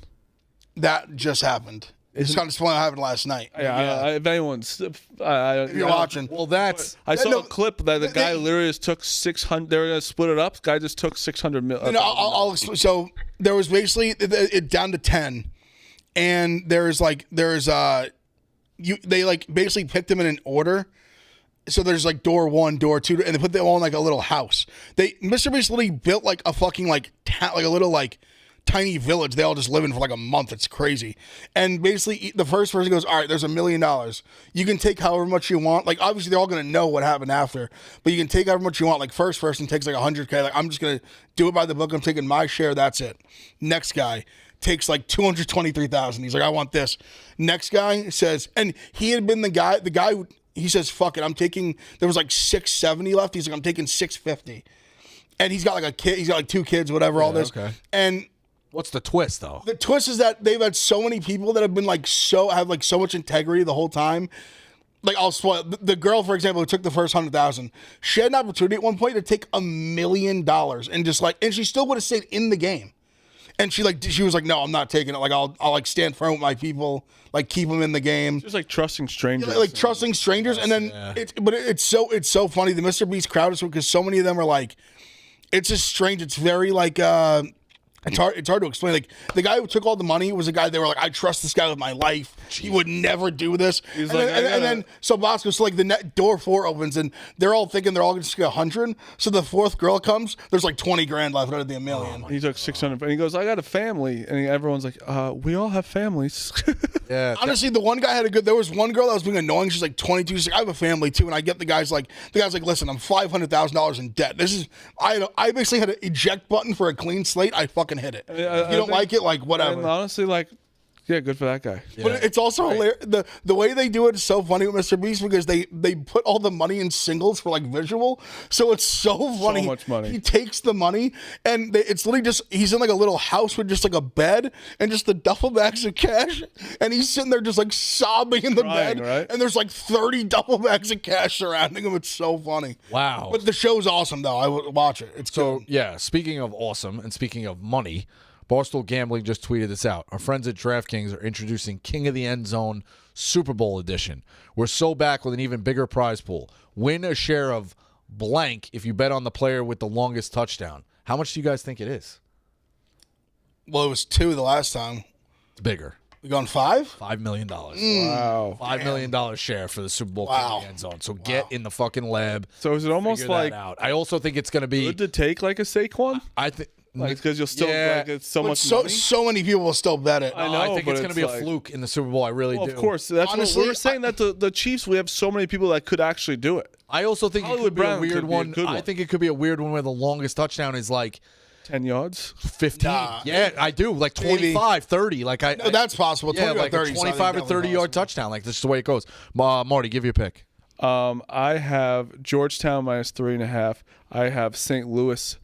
That just happened. It's kind of spoiling what happened last night. Yeah. If anyone's, if you're watching, well, that's. I saw a clip that the guy literally just took 600. They were gonna split it up. The guy just took 600 million. So there was basically it down to 10, and they like basically picked them in an order. So there's like door 1, door 2, and they put them all in like a little house. Mr. Beast literally built like a fucking like a little like tiny village. They all just live in for like a month. It's crazy. And basically the first person goes, all right, there's $1 million. You can take however much you want. Like obviously they're all going to know what happened after, but you can take however much you want. Like first person takes like 100K. Like I'm just going to do it by the book. I'm taking my share. That's it. Next guy takes like 223,000. He's like, I want this. Next guy says, and he had been the guy, he says, fuck it. There was like 670 left. He's like, I'm taking 650. And he's got like a kid. He's got like 2 kids, whatever, all this. Okay. And what's the twist, though? The twist is that they've had so many people that have been like have so much integrity the whole time. Like I'll spoil the girl, for example, who took the first 100,000. She had an opportunity at one point to take $1 million and just like, and she still would have stayed in the game. And she was like, no, I'm not taking it. Like I'll like stand firm with my people, like keep them in the game. Just like trusting strangers, like trusting strangers. And then it's so funny. The Mr. Beast crowd is because so many of them are like, it's just strange. It's very like It's hard to explain. Like, the guy who took all the money was a guy they were like, I trust this guy with my life. He would never do this. He's and, like, then so Bosco's like the net door 4 opens and they're all thinking they're all going to get 100. So the 4th girl comes. There's like 20 grand left out of the $1 million. He took 600, and he goes, I got a family, and everyone's like, we all have families. Yeah. Honestly, the one guy had a good. There was one girl that was being annoying. She's like 22. She's like, I have a family too, and I get the guy's like, listen, I'm $500,000 in debt. This is I basically had an eject button for a clean slate. I fucking hit it. If you don't like it, like whatever. And honestly, like, yeah, good for that guy. Yeah. But it's also hilarious. The way they do it is so funny with Mr. Beast because they put all the money in singles for like visual. So it's so funny. So much money. He takes the money and it's literally just, he's in like a little house with just like a bed and just the duffel bags of cash. And he's sitting there just like sobbing in the Crying, bed. right? And there's like 30 duffel bags of cash surrounding him. It's so funny. Wow. But the show's awesome though. I would watch it. It's So, good. yeah, speaking of awesome and speaking of money, Barstool Gambling just tweeted this out. Our friends at DraftKings are introducing King of the End Zone Super Bowl Edition. We're so back with an even bigger prize pool. Win a share of blank if you bet on the player with the longest touchdown. How much do you guys think it is? Well, it was 2 the last time. It's bigger. We going 5? $5 million. Wow. $5 million share for the Super Bowl King of the End Zone. So get in the fucking lab. So is it almost Figure like that out. I also think it's going to be. good to take like a Saquon? I think. Like, because you'll still, like, it's so But much so money. so many people will still bet it. I I know, think but it's going to be it's a like- fluke in the Super Bowl. I really Well, do. of course. That's Honestly, what we were saying, that the Chiefs, we have so many people that could actually do it. I also think it Hollywood could be a Brown weird could be a one. good I one. think it could be a weird one where the longest touchdown is like 10 yards? 15. Nah. Yeah, I do. Like 25, 30. Like I. No, that's possible. Yeah, 25, like 30 a is 25 or 30 yard touchdown. Like this is the way it goes. Marty, give you a pick. I have Georgetown minus 3.5. I have St. Louis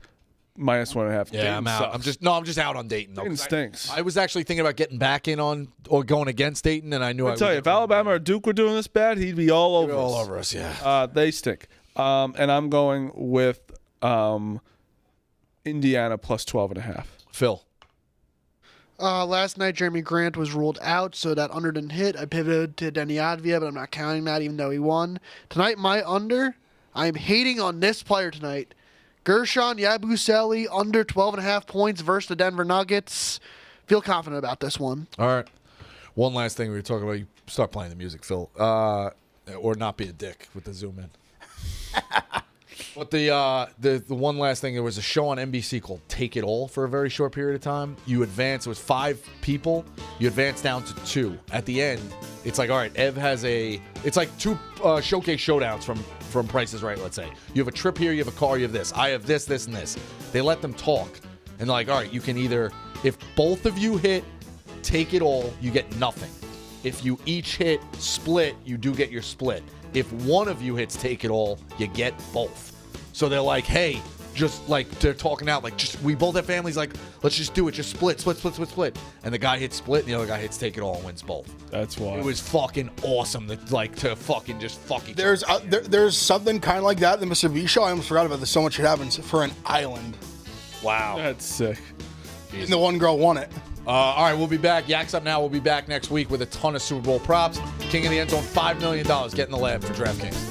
minus 1.5. Yeah, I'm out. Sucks. I'm just out on Dayton. Though, Dayton 'cause stinks. I was actually thinking about getting back in on or going against Dayton, and I knew I I tell would you, if Alabama or Duke were doing this bad, he'd be all over all us. over us. Yeah. They stink. And I'm going with Indiana plus 12.5. Phil. Last night, Jeremy Grant was ruled out, so that under didn't hit. I pivoted to Denny Advia, but I'm not counting that, even though he won. Tonight, my under, I'm hating on this player tonight. Gershon Yabusele, under 12.5 points versus the Denver Nuggets. Feel confident about this one. All right. One last thing we were talking about. You start playing the music, Phil. Or not be a dick with the zoom in. But the one last thing, there was a show on NBC called Take It All for a very short period of time. You advance, it was 5 people. You advance down to 2. At the end, it's like, all right, Ev has it's like 2 showcase showdowns from Price is Right, let's say. You have a trip here, you have a car, you have this. I have this, this, and this. They let them talk. And they're like, all right, you can either, if both of you hit Take It All, you get nothing. If you each hit Split, you do get your split. If one of you hits Take It All, you get both. So they're like, hey, just like, they're talking out, like, just, we both have families, like, let's just do it, just split. And the guy hits Split, and the other guy hits Take It All and wins both. That's why. It was fucking awesome to fucking just fuck each other. There's something kind of like that in the Mr. B show. I almost forgot about this. So much shit happens for an island. Wow. That's sick. And the one girl won it. All right, we'll be back. Yaks Up Now. We'll be back next week with a ton of Super Bowl props. King of the End Zone, $5 million. Get in the lab for DraftKings.